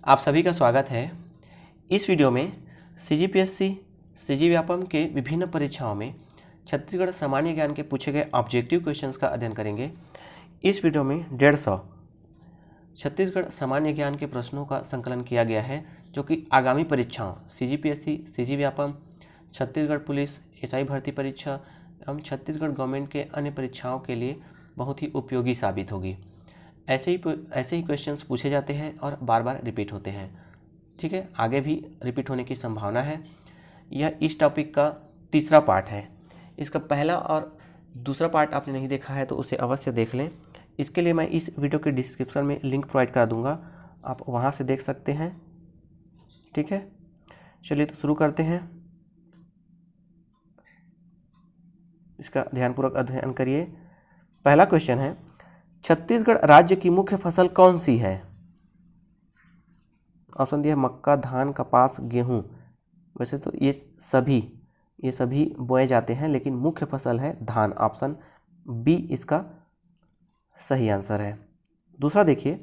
आप सभी का स्वागत है। इस वीडियो में सीजीपीएससी सीजी व्यापम के विभिन्न परीक्षाओं में छत्तीसगढ़ सामान्य ज्ञान के पूछे गए ऑब्जेक्टिव क्वेश्चंस का अध्ययन करेंगे। इस वीडियो में 150 छत्तीसगढ़ सामान्य ज्ञान के प्रश्नों का संकलन किया गया है, जो कि आगामी परीक्षाओं CGPSC CG Vyapam, Chhattisgarh police, SI भर्ती परीक्षा एवं छत्तीसगढ़ गवर्नमेंट के अन्य परीक्षाओं के लिए बहुत ही उपयोगी साबित होगी। ऐसे ही क्वेश्चंस पूछे जाते हैं और बार बार रिपीट होते हैं। ठीक है, आगे भी रिपीट होने की संभावना है। यह इस टॉपिक का तीसरा पार्ट है। इसका पहला और दूसरा पार्ट आपने नहीं देखा है तो उसे अवश्य देख लें। इसके लिए मैं इस वीडियो के डिस्क्रिप्शन में लिंक प्रोवाइड करा दूंगा, आप वहां से देख सकते हैं। ठीक है, चलिए तो शुरू करते हैं। इसका ध्यानपूर्वक अध्ययन करिए। पहला क्वेश्चन है, छत्तीसगढ़ राज्य की मुख्य फसल कौन सी है? ऑप्शन दिया है मक्का, धान, कपास, गेहूं। वैसे तो ये सभी बोए जाते हैं, लेकिन मुख्य फसल है धान। ऑप्शन बी इसका सही आंसर है। दूसरा देखिए,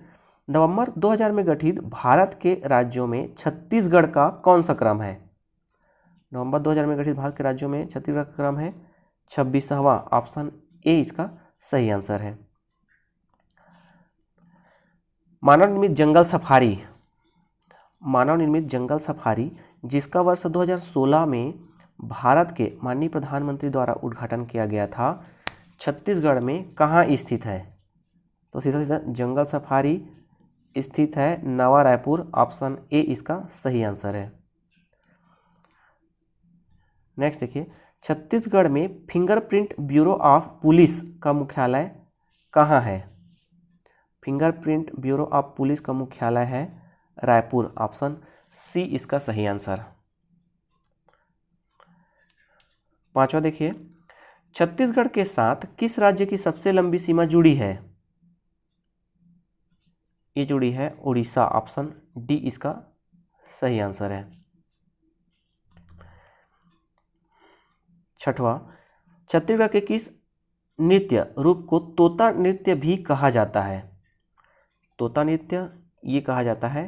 नवंबर 2000 में गठित भारत के राज्यों में छत्तीसगढ़ का कौन सा क्रम है? नवंबर 2000 में गठित भारत के राज्यों में छत्तीसगढ़ का क्रम है 26वां। ऑप्शन ए इसका सही आंसर है। मानव निर्मित जंगल सफारी जिसका वर्ष 2016 में भारत के माननीय प्रधानमंत्री द्वारा उद्घाटन किया गया था, छत्तीसगढ़ में कहाँ स्थित है? तो सीधा जंगल सफारी स्थित है नवा रायपुर। ऑप्शन ए इसका सही आंसर है। नेक्स्ट देखिए, छत्तीसगढ़ में फिंगरप्रिंट ब्यूरो ऑफ पुलिस का मुख्यालय कहाँ है? फिंगरप्रिंट ब्यूरो ऑफ पुलिस का मुख्यालय है रायपुर। ऑप्शन सी इसका सही आंसर। पांचवा देखिए, छत्तीसगढ़ के साथ किस राज्य की सबसे लंबी सीमा जुड़ी है? ये जुड़ी है उड़ीसा। ऑप्शन डी इसका सही आंसर है। छठवां, छत्तीसगढ़ के किस नृत्य रूप को तोता नृत्य भी कहा जाता है? तोता नृत्य ये कहा जाता है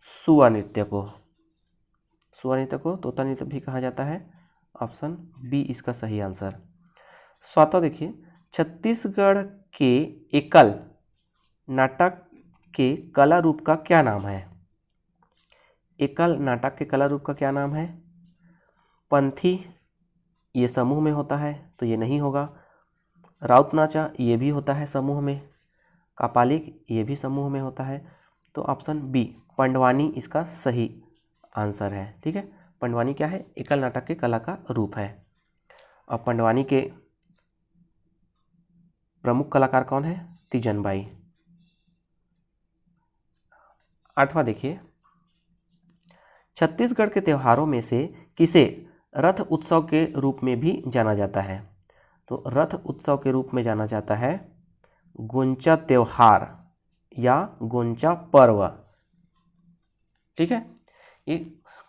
सुआ नृत्य को। तोता नृत्य भी कहा जाता है। ऑप्शन बी इसका सही आंसर। सातवां देखिए, छत्तीसगढ़ के एकल नाटक के कला रूप का क्या नाम है? एकल नाटक के कला रूप का क्या नाम है? पंथी ये समूह में होता है तो ये नहीं होगा। राउत नाचा ये भी होता है समूह में। कापालिक ये भी समूह में होता है। तो ऑप्शन बी पंडवानी इसका सही आंसर है। ठीक है, पंडवानी क्या है? एकल नाटक के कला का रूप है। और पंडवानी के प्रमुख कलाकार कौन है? तीजनबाई। आठवां देखिए, छत्तीसगढ़ के त्योहारों में से किसे रथ उत्सव के रूप में भी जाना जाता है? तो रथ उत्सव के रूप में जाना जाता है गोंचा त्योहार या गोंचा पर्व। ठीक है, ये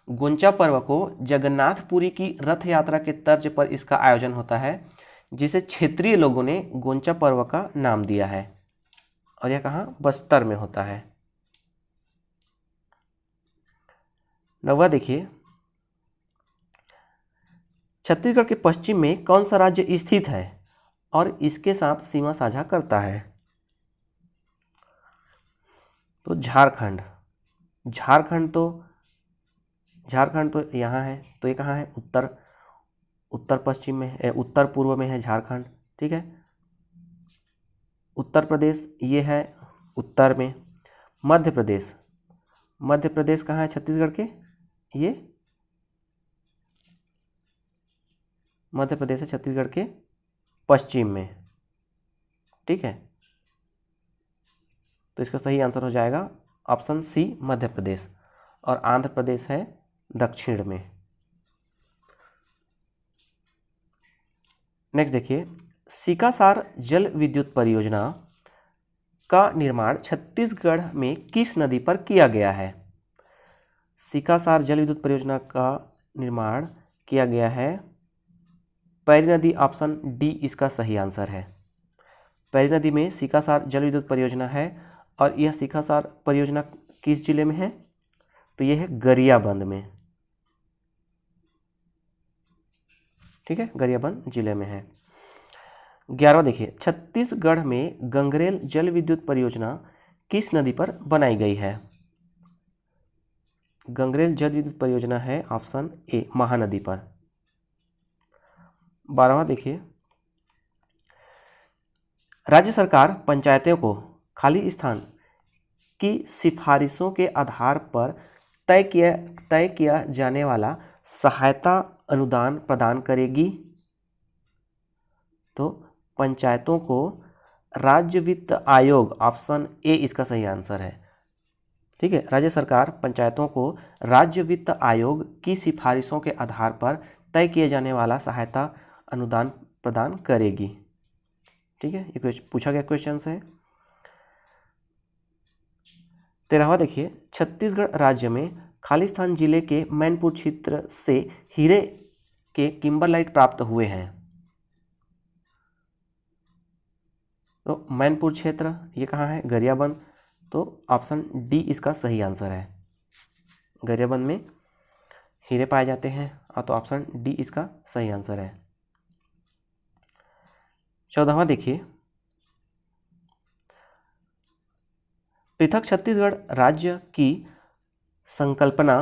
गोंचा पर्व को जगन्नाथपुरी की रथ यात्रा के तर्ज पर इसका आयोजन होता है, जिसे क्षेत्रीय लोगों ने गोंचा पर्व का नाम दिया है। और यह कहाँ? बस्तर में होता है। नौवां देखिए, छत्तीसगढ़ के पश्चिम में कौन सा राज्य स्थित है और इसके साथ सीमा साझा करता है? तो झारखंड तो यहाँ है। तो ये कहाँ है? उत्तर पश्चिम में है, उत्तर पूर्व में है झारखंड। ठीक है, उत्तर प्रदेश ये है उत्तर में। मध्य प्रदेश कहाँ है छत्तीसगढ़ के? ये मध्य प्रदेश है छत्तीसगढ़ के पश्चिम में। ठीक है, तो इसका सही आंसर हो जाएगा ऑप्शन सी मध्य प्रदेश। और आंध्र प्रदेश है दक्षिण में। नेक्स्ट देखिए, सीकासार जल विद्युत परियोजना का निर्माण छत्तीसगढ़ में किस नदी पर किया गया है? सीकासार जल विद्युत परियोजना का निर्माण किया गया है पैरी नदी। ऑप्शन डी इसका सही आंसर है। पैरी नदी में सीकासार जल विद्युत परियोजना है। और यह सीकासार परियोजना किस जिले में है? तो ये है गरियाबंद में, ठीक है, गरियाबंद जिले में है। 11वां देखिए, छत्तीसगढ़ में गंगरेल जल विद्युत परियोजना किस नदी पर बनाई गई है? गंगरेल जल विद्युत परियोजना है ऑप्शन ए महानदी पर। 12वां देखिए, राज्य सरकार पंचायतों को खाली स्थान की सिफारिशों के आधार पर तय किया जाने वाला सहायता अनुदान प्रदान करेगी। तो पंचायतों को राज्य वित्त आयोग, ऑप्शन ए इसका सही आंसर है, ठीक है। राज्य सरकार पंचायतों को राज्य वित्त आयोग की सिफारिशों के आधार पर तय किए जाने वाला सहायता अनुदान प्रदान करेगी, ठीक है। ये पूछा गया क्वेश्चन है। 13वां देखिए, छत्तीसगढ़ राज्य में खालिस्तान जिले के मैनपुर क्षेत्र से हीरे के किम्बरलाइट प्राप्त हुए हैं। तो मैनपुर क्षेत्र ये कहाँ है? गरियाबंद। तो ऑप्शन डी इसका सही आंसर है, गरियाबंद में हीरे पाए जाते हैं, और तो ऑप्शन डी इसका सही आंसर है। 14वां देखिए, पृथक छत्तीसगढ़ राज्य की संकल्पना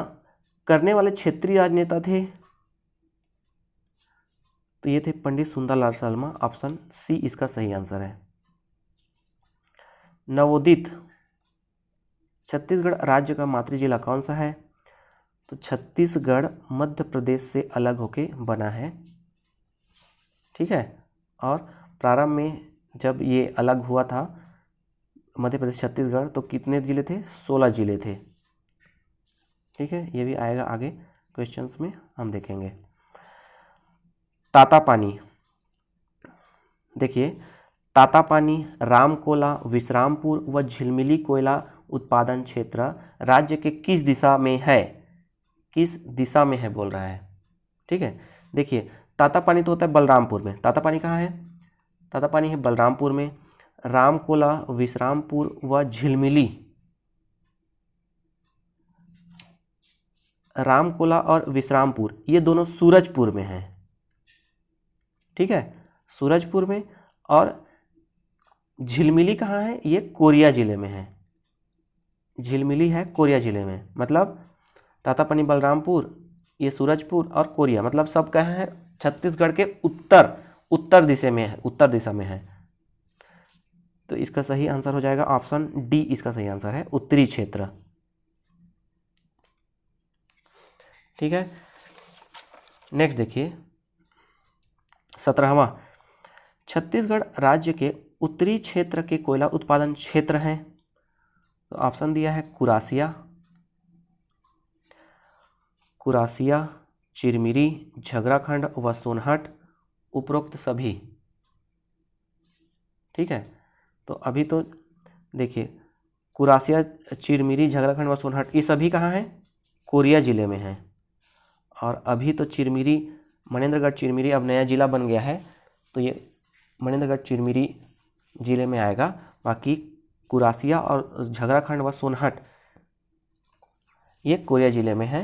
करने वाले क्षेत्रीय राजनेता थे। तो ये थे पंडित सुंदरलाल शर्मा, ऑप्शन सी इसका सही आंसर है। नवोदित छत्तीसगढ़ राज्य का मातृ जिला कौन सा है? तो छत्तीसगढ़ मध्य प्रदेश से अलग होके बना है, ठीक है। और प्रारंभ में जब ये अलग हुआ था मध्य प्रदेश छत्तीसगढ़, तो कितने जिले थे? 16 जिले थे, ठीक है। ये भी आएगा आगे क्वेश्चंस में, हम देखेंगे। तातापानी देखिए, तातापानी रामकोला, विश्रामपुर व झिलमिली कोयला उत्पादन क्षेत्र राज्य के किस दिशा में है? किस दिशा में है बोल रहा है, ठीक है। देखिए, तातापानी तो होता है बलरामपुर में। तातापानी कहाँ है? तातापानी है बलरामपुर में। रामकोला, विश्रामपुर व झिलमिली, रामकोला और विश्रामपुर ये दोनों सूरजपुर में हैं, ठीक है, सूरजपुर में। और झिलमिली कहाँ है? ये कोरिया जिले में है। झिलमिली है कोरिया जिले में, मतलब तातापानी बलरामपुर, ये सूरजपुर और कोरिया, मतलब सब कहाँ है? छत्तीसगढ़ के उत्तर दिशा में है, उत्तर दिशा में है। तो इसका सही आंसर हो जाएगा ऑप्शन डी, इसका सही आंसर है उत्तरी क्षेत्र, ठीक है। नेक्स्ट देखिए, 17वां, छत्तीसगढ़ राज्य के उत्तरी क्षेत्र के कोयला उत्पादन क्षेत्र हैं। तो ऑप्शन दिया है कुरासिया, चिरमिरी, झगराखंड व सोनहट, उपरोक्त सभी, ठीक है। तो अभी तो देखिए, कुरासिया, चिरमिरी, झगराखंड व सोनहट ये सभी कहाँ हैं? कोरिया जिले में हैं। और अभी तो चिरमिरी, मनेन्द्रगढ़ चिरमिरी अब नया जिला बन गया है, तो ये मनेन्द्रगढ़ चिरमिरी जिले में आएगा। बाकी कुरासिया और झगराखंड व सोनहट ये कोरिया जिले में है।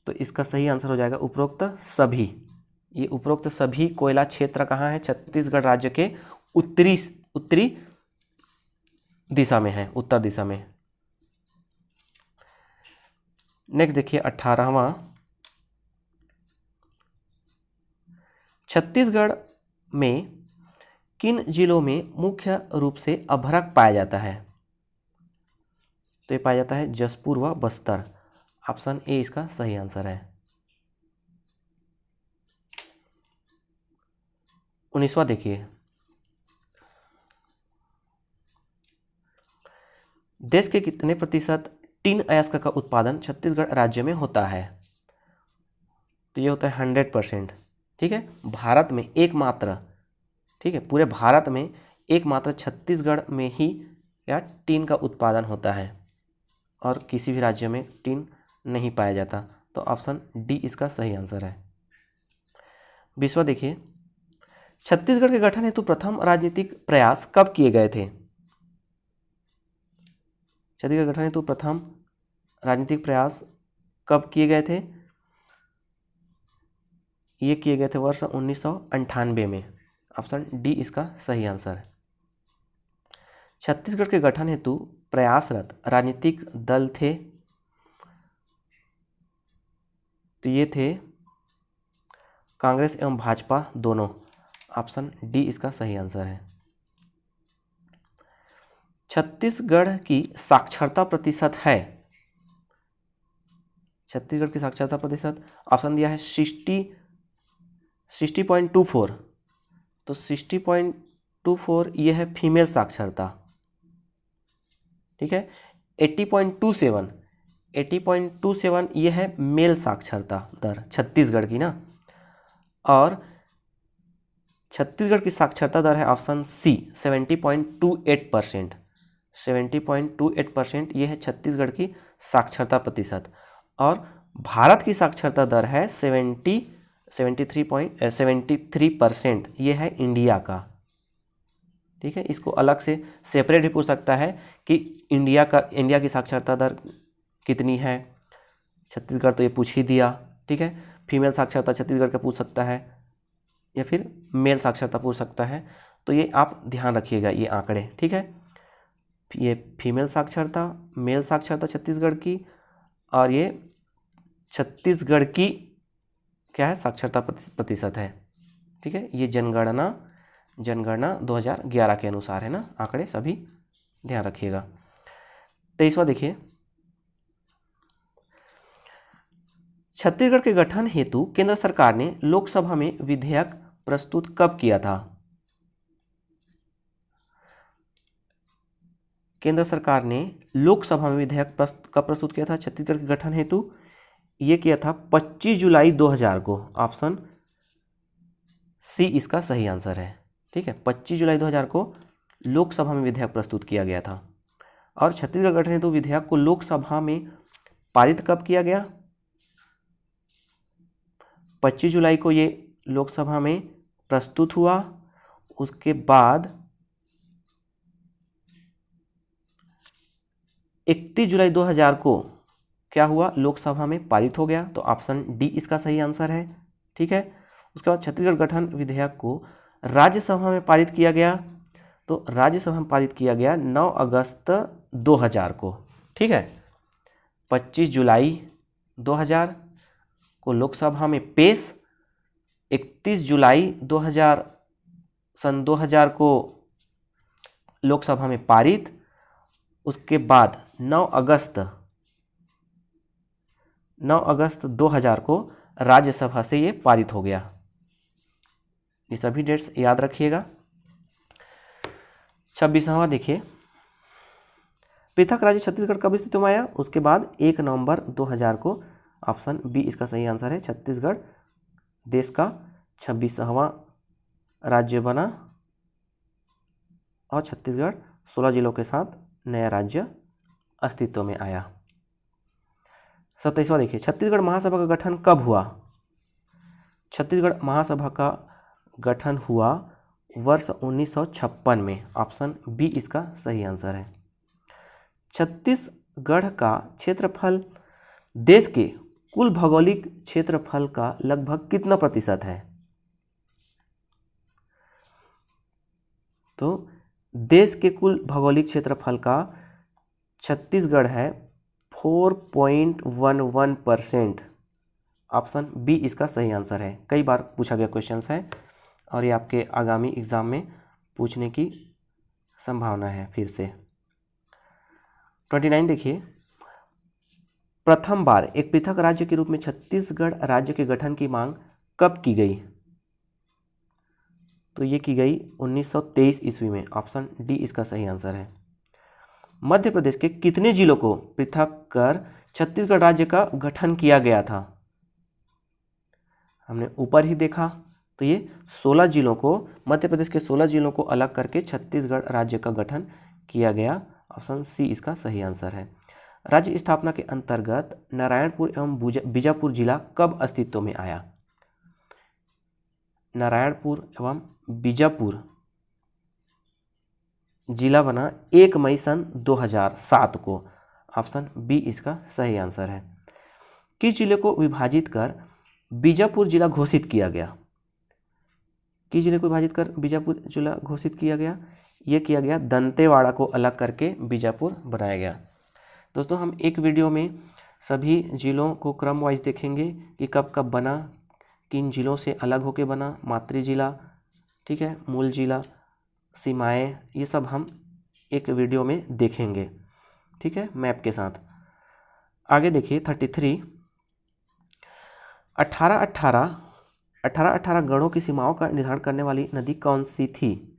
तो इसका सही आंसर हो जाएगा उपरोक्त सभी। ये उपरोक्त सभी कोयला क्षेत्र कहाँ है? छत्तीसगढ़ राज्य के उत्तरी दिशा में है, उत्तर दिशा में। नेक्स्ट देखिए, 18वां, छत्तीसगढ़ में किन जिलों में मुख्य रूप से अभ्रक पाया जाता है? तो ये पाया जाता है जशपुर व बस्तर, ऑप्शन ए इसका सही आंसर है। 19वां देखिए, देश के कितने प्रतिशत टिन अयस्क का उत्पादन छत्तीसगढ़ राज्य में होता है? तो ये होता है 100%, ठीक है। भारत में एकमात्र, ठीक है, पूरे भारत में एकमात्र छत्तीसगढ़ में ही या टिन का उत्पादन होता है, और किसी भी राज्य में टिन नहीं पाया जाता। तो ऑप्शन डी इसका सही आंसर है। 20वां देखिए, छत्तीसगढ़ के गठन हेतु प्रथम राजनीतिक प्रयास कब किए गए थे? छत्तीसगढ़ गठन हेतु प्रथम राजनीतिक प्रयास कब किए गए थे? ये किए गए थे वर्ष 1998 में। ऑप्शन डी इसका सही आंसर है। छत्तीसगढ़ के गठन हेतु प्रयासरत राजनीतिक दल थे, तो ये थे कांग्रेस एवं भाजपा दोनों। ऑप्शन डी इसका सही आंसर है। छत्तीसगढ़ की साक्षरता प्रतिशत है, छत्तीसगढ़ की साक्षरता प्रतिशत ऑप्शन दिया है 60.24, तो 60.24 ये है फीमेल साक्षरता, ठीक है। 80.27 ये है मेल साक्षरता दर छत्तीसगढ़ की ना, और छत्तीसगढ़ की साक्षरता दर है ऑप्शन सी 70.28%। 70.28% ये है छत्तीसगढ़ की साक्षरता प्रतिशत, और भारत की साक्षरता दर है 73%, ये है इंडिया का, ठीक है। इसको अलग से सेपरेट भी पूछ सकता है कि इंडिया की साक्षरता दर कितनी है। छत्तीसगढ़ तो ये पूछ ही दिया, ठीक है। फीमेल साक्षरता छत्तीसगढ़ का पूछ सकता है, या फिर मेल साक्षरता पूछ सकता है, तो ये आप ध्यान रखिएगा ये आंकड़े, ठीक है। ये फीमेल साक्षरता, मेल साक्षरता छत्तीसगढ़ की, और ये छत्तीसगढ़ की क्या है साक्षरता प्रतिशत है, ठीक है। ये जनगणना 2011 के अनुसार है ना, आंकड़े सभी ध्यान रखिएगा। 23वां देखिए, छत्तीसगढ़ के गठन हेतु केंद्र सरकार ने लोकसभा में विधेयक प्रस्तुत कब किया था? केंद्र सरकार ने लोकसभा में विधेयक कब प्रस्तुत किया था छत्तीसगढ़ के गठन हेतु? ये किया था 25 जुलाई 2000 को। ऑप्शन सी इसका सही आंसर है, ठीक है। 25 जुलाई 2000 को लोकसभा में विधेयक प्रस्तुत किया गया था। और छत्तीसगढ़ गठन हेतु विधेयक को लोकसभा में पारित कब किया गया? 25 जुलाई को ये लोकसभा में प्रस्तुत हुआ, उसके बाद 31 जुलाई 2000 को क्या हुआ, लोकसभा में पारित हो गया, तो ऑप्शन डी इसका सही आंसर है, ठीक है। उसके बाद छत्तीसगढ़ गठन विधेयक को राज्यसभा में पारित किया गया, तो राज्यसभा में पारित किया गया 9 अगस्त 2000 को, ठीक है। 25 जुलाई 2000 को लोकसभा में पेश, 31 जुलाई 2000 को लोकसभा में पारित, उसके बाद 9 अगस्त 2000 को राज्यसभा से ये पारित हो गया। ये सभी डेट्स याद रखिएगा। 26वां देखिए, पृथक राज्य छत्तीसगढ़ कब अस्तित्व में आया? उसके बाद 1 नवंबर 2000 को। ऑप्शन बी इसका सही आंसर है। छत्तीसगढ़ देश का 26वां राज्य बना और छत्तीसगढ़ 16 जिलों के साथ नया राज्य अस्तित्व में आया। 27वां देखिए, छत्तीसगढ़ महासभा का गठन कब हुआ? छत्तीसगढ़ महासभा का गठन हुआ वर्ष 1956 में। ऑप्शन बी इसका सही आंसर है। छत्तीसगढ़ का क्षेत्रफल देश के कुल भौगोलिक क्षेत्रफल का लगभग कितना प्रतिशत है? तो देश के कुल भौगोलिक क्षेत्रफल का छत्तीसगढ़ है 4.11%। ऑप्शन बी इसका सही आंसर है। कई बार पूछा गया क्वेश्चंस है और ये आपके आगामी एग्जाम में पूछने की संभावना है फिर से। 29 देखिए, प्रथम बार एक पृथक राज्य के रूप में छत्तीसगढ़ राज्य के गठन की मांग कब की गई? तो ये की गई 1923 ईस्वी में। ऑप्शन डी इसका सही आंसर है। मध्य प्रदेश के कितने जिलों को पृथक कर छत्तीसगढ़ राज्य का गठन किया गया था? हमने ऊपर ही देखा, तो ये 16 जिलों को, मध्य प्रदेश के 16 जिलों को अलग करके छत्तीसगढ़ राज्य का गठन किया गया। ऑप्शन सी इसका सही आंसर है। राज्य स्थापना के अंतर्गत नारायणपुर एवं बीजापुर जिला कब अस्तित्व में आया? नारायणपुर एवं बीजापुर जिला बना 1 मई सन 2007 को। ऑप्शन बी इसका सही आंसर है। किस जिले को विभाजित कर बीजापुर जिला घोषित किया गया? किस जिले को विभाजित कर बीजापुर जिला घोषित किया गया? ये किया गया दंतेवाड़ा को अलग करके बीजापुर बनाया गया। दोस्तों हम एक वीडियो में सभी जिलों को क्रम वाइज देखेंगे कि कब कब बना, किन जिलों से अलग होके बना, मातृ जिला, ठीक है, मूल जिला, सीमाएं, ये सब हम एक वीडियो में देखेंगे, ठीक है, मैप के साथ। आगे देखिए 33, 18 गणों की सीमाओं का निर्धारण करने वाली नदी कौन सी थी?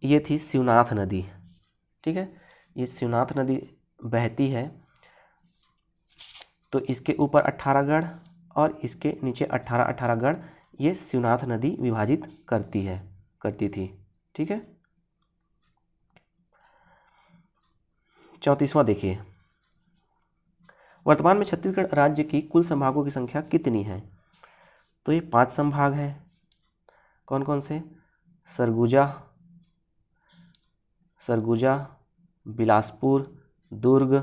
ये थी शिवनाथ नदी, ठीक है, ये शिवनाथ नदी बहती है, तो इसके ऊपर 18 गढ़ और इसके नीचे 18 गढ़, ये शिवनाथ नदी विभाजित करती थी, ठीक है। 34वां देखिए, वर्तमान में छत्तीसगढ़ राज्य की कुल संभागों की संख्या कितनी है? तो ये 5 संभाग हैं। कौन कौन से? सरगुजा, बिलासपुर, दुर्ग,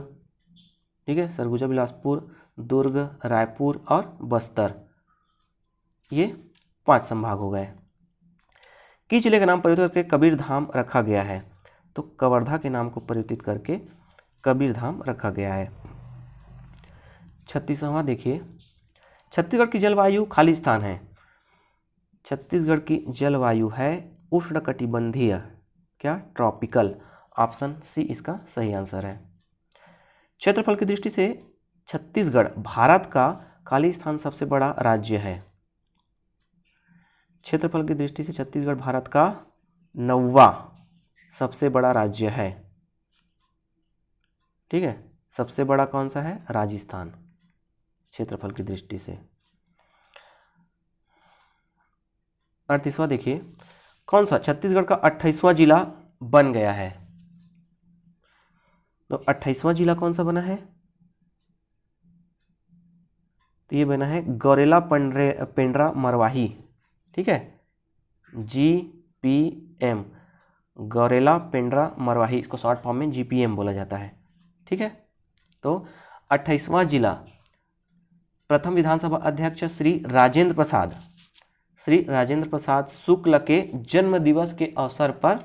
ठीक है, सरगुजा, बिलासपुर, दुर्ग, रायपुर और बस्तर, ये 5 संभाग हो गए। किस जिले का नाम परिवर्तित करके कबीर धाम रखा गया है? तो कवर्धा के नाम को परिवर्तित करके कबीर धाम रखा गया है। 36वां देखिए, छत्तीसगढ़ की जलवायु खाली स्थान है। छत्तीसगढ़ की जलवायु है उष्णकटिबंधीय, क्या? ट्रॉपिकल। ऑप्शन सी इसका सही आंसर है। क्षेत्रफल की दृष्टि से छत्तीसगढ़ भारत का खाली स्थान सबसे बड़ा राज्य है। क्षेत्रफल की दृष्टि से छत्तीसगढ़ भारत का 9वां सबसे बड़ा राज्य है, ठीक है। सबसे बड़ा कौन सा है? राजस्थान, क्षेत्रफल की दृष्टि से। 38वां देखिए, कौन सा छत्तीसगढ़ का 28वां जिला बन गया है? तो 28वां जिला कौन सा बना है? तो ये बना है गौरेला पेंड्रा मरवाही, ठीक है, GPM, गौरेला पेंड्रा मरवाही, इसको शॉर्ट फॉर्म में GPM बोला जाता है, ठीक है। तो 28वां जिला प्रथम विधानसभा अध्यक्ष श्री राजेंद्र प्रसाद शुक्ल के जन्म दिवस के अवसर पर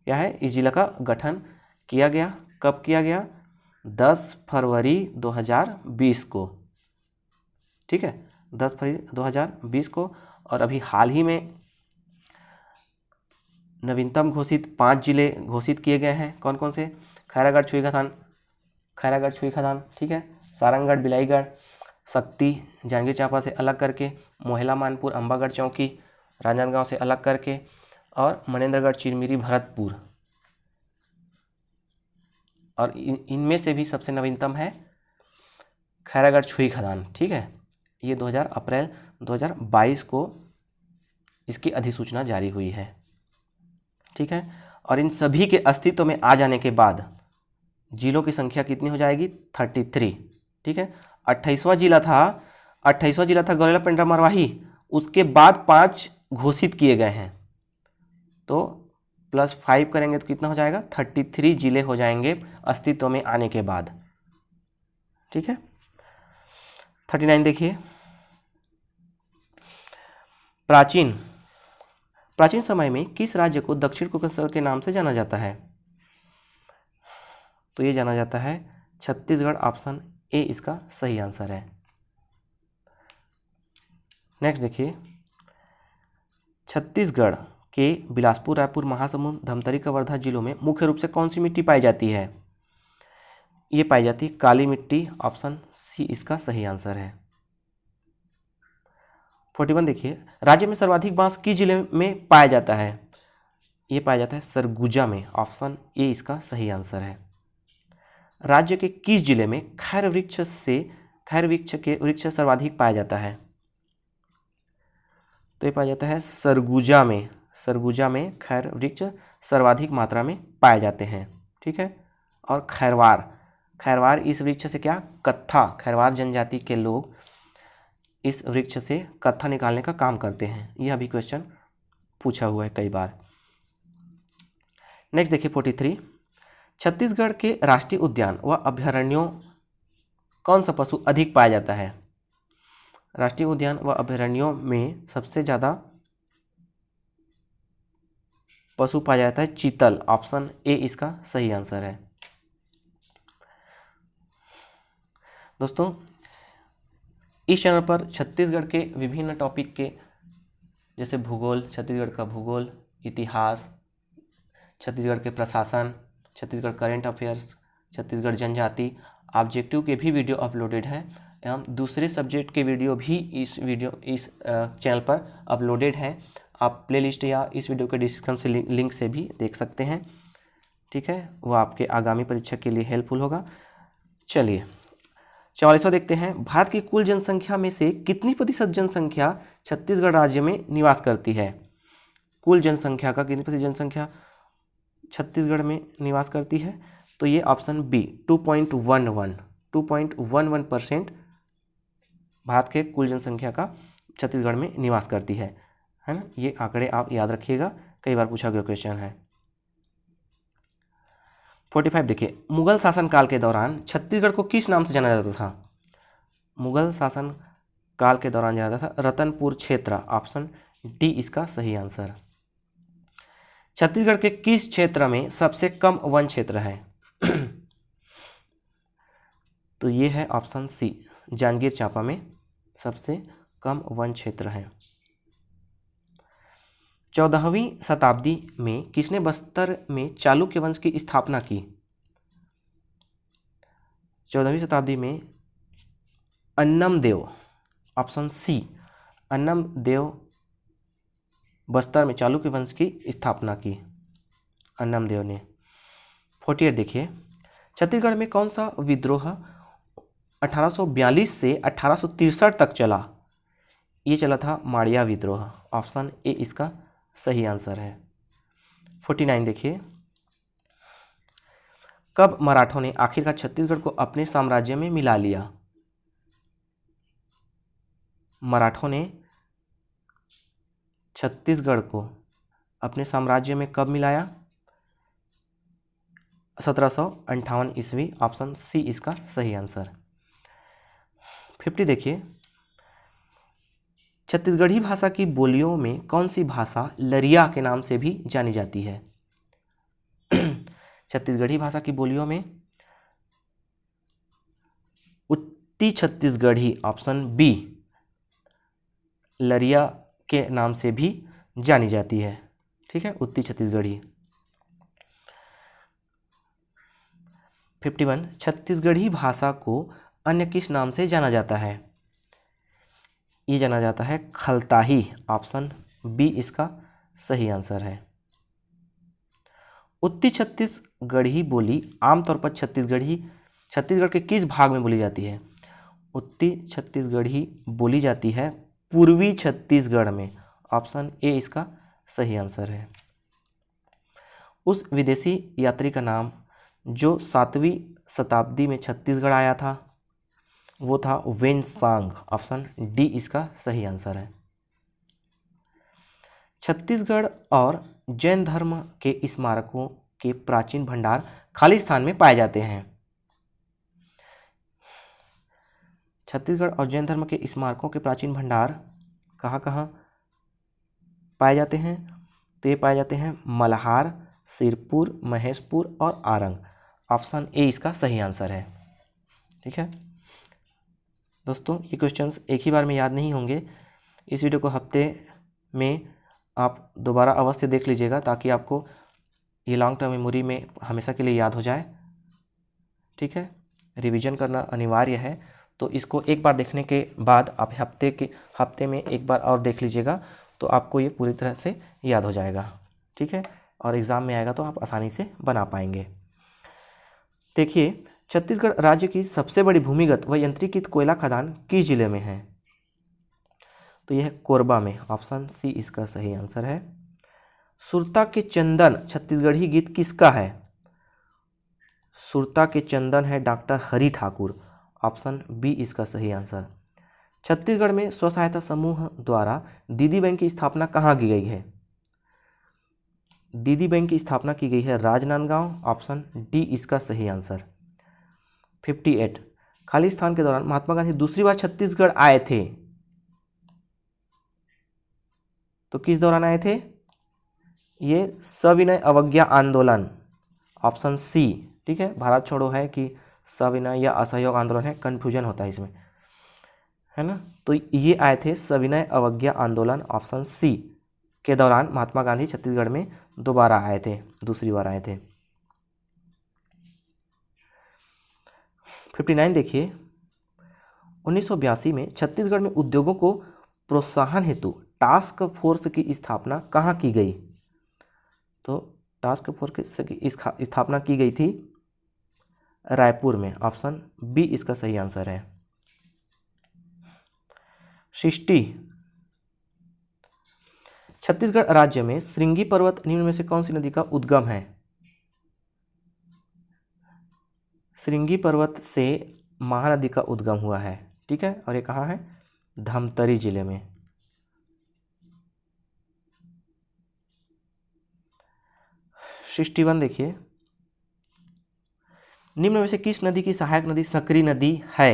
क्या है, इस जिला का गठन किया गया। कब किया गया? 10 फरवरी 2020 को, ठीक है, 10 फरवरी 2020 को। और अभी हाल ही में नवीनतम घोषित 5 जिले घोषित किए गए हैं। कौन कौन से? खैरागढ़ छुई खदान, ठीक है, सारंगगढ़, बिलाईगढ़, शक्ति जांजगीर चांपा से अलग करके, मोहला मानपुर, अंबागढ़ चौकी राजनांदगांव से अलग करके, और मनेंद्रगढ़, चिरमिरी, भरतपुर। और इनमें से भी सबसे नवीनतम है खैरागढ़ छुई खदान, ठीक है। ये अप्रैल 2022 को इसकी अधिसूचना जारी हुई है, ठीक है। और इन सभी के अस्तित्व में आ जाने के बाद जिलों की संख्या कितनी हो जाएगी? 33, ठीक है। 28वां जिला था गौरेला पेंड्रा मरवाही, उसके बाद 5 घोषित किए गए हैं, तो +5 करेंगे तो कितना हो जाएगा? 33 जिले हो जाएंगे अस्तित्व में आने के बाद, ठीक है। 39 देखिए, प्राचीन समय में किस राज्य को दक्षिण कोकण के नाम से जाना जाता है? तो ये जाना जाता है छत्तीसगढ़। ऑप्शन ए इसका सही आंसर है। नेक्स्ट देखिए, छत्तीसगढ़ के बिलासपुर, रायपुर, महासमुंद, धमतरी, कवर्धा जिलों में मुख्य रूप से कौन सी मिट्टी पाई जाती है? ये पाई जाती है काली मिट्टी। ऑप्शन सी इसका सही आंसर है। 41 देखिए, राज्य में सर्वाधिक बांस किस जिले में पाया जाता है? ये पाया जाता है सरगुजा में। ऑप्शन ए इसका सही आंसर है। राज्य के किस जिले में खैर वृक्ष के वृक्ष सर्वाधिक पाया जाता है? तो ये पाया जाता है सरगुजा में खैर वृक्ष सर्वाधिक मात्रा में पाए जाते हैं, ठीक है। और खैरवार इस वृक्ष से क्या? कत्था, खैरवार जनजाति के लोग इस वृक्ष से कत्था निकालने का काम करते हैं। यह भी क्वेश्चन पूछा हुआ है कई बार। नेक्स्ट देखिए 43, छत्तीसगढ़ के राष्ट्रीय उद्यान व अभयारण्यों कौन सा पशु अधिक पाया जाता है? राष्ट्रीय उद्यान व अभयारण्यों में सबसे ज़्यादा पशु पाया जाता है चीतल। ऑप्शन ए इसका सही आंसर है। दोस्तों, इस चैनल पर छत्तीसगढ़ के विभिन्न टॉपिक के जैसे भूगोल, छत्तीसगढ़ का भूगोल, इतिहास, छत्तीसगढ़ के प्रशासन, छत्तीसगढ़ करंट अफेयर्स, छत्तीसगढ़ जनजाति, ऑब्जेक्टिव के भी वीडियो अपलोडेड हैं एवं दूसरे सब्जेक्ट के वीडियो भी इस चैनल पर अपलोडेड हैं। आप प्लेलिस्ट या इस वीडियो के डिस्क्रिप्शन से लिंक से भी देख सकते हैं। ठीक है, वो आपके आगामी परीक्षा के लिए हेल्पफुल होगा। चलिए 44वां देखते हैं। भारत की कुल जनसंख्या में से कितनी प्रतिशत जनसंख्या छत्तीसगढ़ राज्य में निवास करती है? कुल जनसंख्या का कितनी प्रतिशत जनसंख्या छत्तीसगढ़ में निवास करती है? तो ये ऑप्शन बी 2.11% भारत के कुल जनसंख्या का छत्तीसगढ़ में निवास करती है ना। ये आंकड़े आप याद रखिएगा, कई बार पूछा गया क्वेश्चन है। 45 देखिए, मुगल शासनकाल के दौरान छत्तीसगढ़ को किस नाम से जाना जाता था? मुगल शासन काल के दौरान जाना जाता था रतनपुर क्षेत्र। ऑप्शन डी इसका सही आंसर। छत्तीसगढ़ के किस क्षेत्र में सबसे कम वन क्षेत्र है? तो ये है ऑप्शन सी, जांजगीर चांपा में सबसे कम वन क्षेत्र है। 14वीं शताब्दी में किसने बस्तर में चालुक्य वंश की स्थापना की? 14वीं शताब्दी में अन्नम देव। ऑप्शन सी, अन्नम देव बस्तर में चालुक्य वंश की स्थापना की, अन्नम देव ने। 48 देखिए, छत्तीसगढ़ में कौन सा विद्रोह 1842 से 1863 तक चला? ये चला था माड़िया विद्रोह। ऑप्शन ए इसका सही आंसर है। 49 देखिए, कब मराठों ने आखिरकार छत्तीसगढ़ को अपने साम्राज्य में मिला लिया? मराठों ने छत्तीसगढ़ को अपने साम्राज्य में कब मिलाया? 1758 ईस्वी। ऑप्शन सी इसका सही आंसर। 50 देखिए, छत्तीसगढ़ी भाषा की बोलियों में कौन सी भाषा लरिया के नाम से भी जानी जाती है? छत्तीसगढ़ी भाषा की बोलियों में उत्ती छत्तीसगढ़ी, ऑप्शन बी, लरिया के नाम से भी जानी जाती है। ठीक है, उत्ती छत्तीसगढ़ी। 51 छत्तीसगढ़ी भाषा को अन्य किस नाम से जाना जाता है? ये जाना जाता है खलताही। ऑप्शन बी इसका सही आंसर है। उत्ती छत्तीसगढ़ी बोली आमतौर पर छत्तीसगढ़ के किस भाग में बोली जाती है? उत्ती छत्तीसगढ़ी बोली जाती है पूर्वी छत्तीसगढ़ में। ऑप्शन ए इसका सही आंसर है। उस विदेशी यात्री का नाम जो 7वीं शताब्दी में छत्तीसगढ़ आया था वो था वेनसांग। ऑप्शन डी इसका सही आंसर है। छत्तीसगढ़ और जैन धर्म के स्मारकों के प्राचीन भंडार खाली स्थान में पाए जाते हैं। छत्तीसगढ़ और जैन धर्म के स्मारकों के प्राचीन भंडार कहाँ कहाँ पाए जाते हैं? तो ये पाए जाते हैं मल्हार, सिरपुर, महेशपुर और आरंग। ऑप्शन ए इसका सही आंसर है। ठीक है दोस्तों, ये क्वेश्चंस एक ही बार में याद नहीं होंगे। इस वीडियो को हफ्ते में आप दोबारा अवश्य देख लीजिएगा ताकि आपको ये लॉन्ग टर्म मेमोरी में हमेशा के लिए याद हो जाए। ठीक है, रिवीजन करना अनिवार्य है, तो इसको एक बार देखने के बाद आप हफ्ते में एक बार और देख लीजिएगा तो आपको ये पूरी तरह से याद हो जाएगा। ठीक है, और एग्ज़ाम में आएगा तो आप आसानी से बना पाएंगे। देखिए, छत्तीसगढ़ राज्य की सबसे बड़ी भूमिगत व यंत्रीकृत कोयला खदान किस जिले में है? तो यह है कोरबा में। ऑप्शन सी इसका सही आंसर है। सुरता के चंदन छत्तीसगढ़ी गीत किसका है? सुरता के चंदन है doctor Hari Thakur. Option B इसका सही आंसर। छत्तीसगढ़ में स्व सहायता समूह द्वारा दीदी बैंक की स्थापना कहाँ की गई है? दीदी बैंक की स्थापना की गई है राजनांदगांव। ऑप्शन डी इसका सही आंसर। 58 खालिस्तान के दौरान महात्मा गांधी दूसरी बार छत्तीसगढ़ आए थे, तो किस दौरान आए थे? ये सविनय अवज्ञा आंदोलन, ऑप्शन सी। ठीक है, भारत छोड़ो है कि सविनय या असहयोग आंदोलन है, कन्फ्यूजन होता है इसमें, है ना। तो ये आए थे सविनय अवज्ञा आंदोलन, ऑप्शन सी के दौरान महात्मा गांधी छत्तीसगढ़ में दोबारा आए थे, दूसरी बार आए थे। 59 देखिए, 1982 में छत्तीसगढ़ में उद्योगों को प्रोत्साहन हेतु टास्क फोर्स की स्थापना कहाँ की गई? तो टास्क फोर्स की स्थापना की गई थी रायपुर में, ऑप्शन बी इसका सही आंसर है। 60, छत्तीसगढ़ राज्य में श्रृंगी पर्वत निम्न में से कौन सी नदी का उद्गम है? श्रृंगी पर्वत से महानदी का उद्गम हुआ है। ठीक है, और ये कहाँ है? धमतरी जिले में। 61 देखिए, निम्न में से किस नदी की सहायक नदी सकरी नदी है?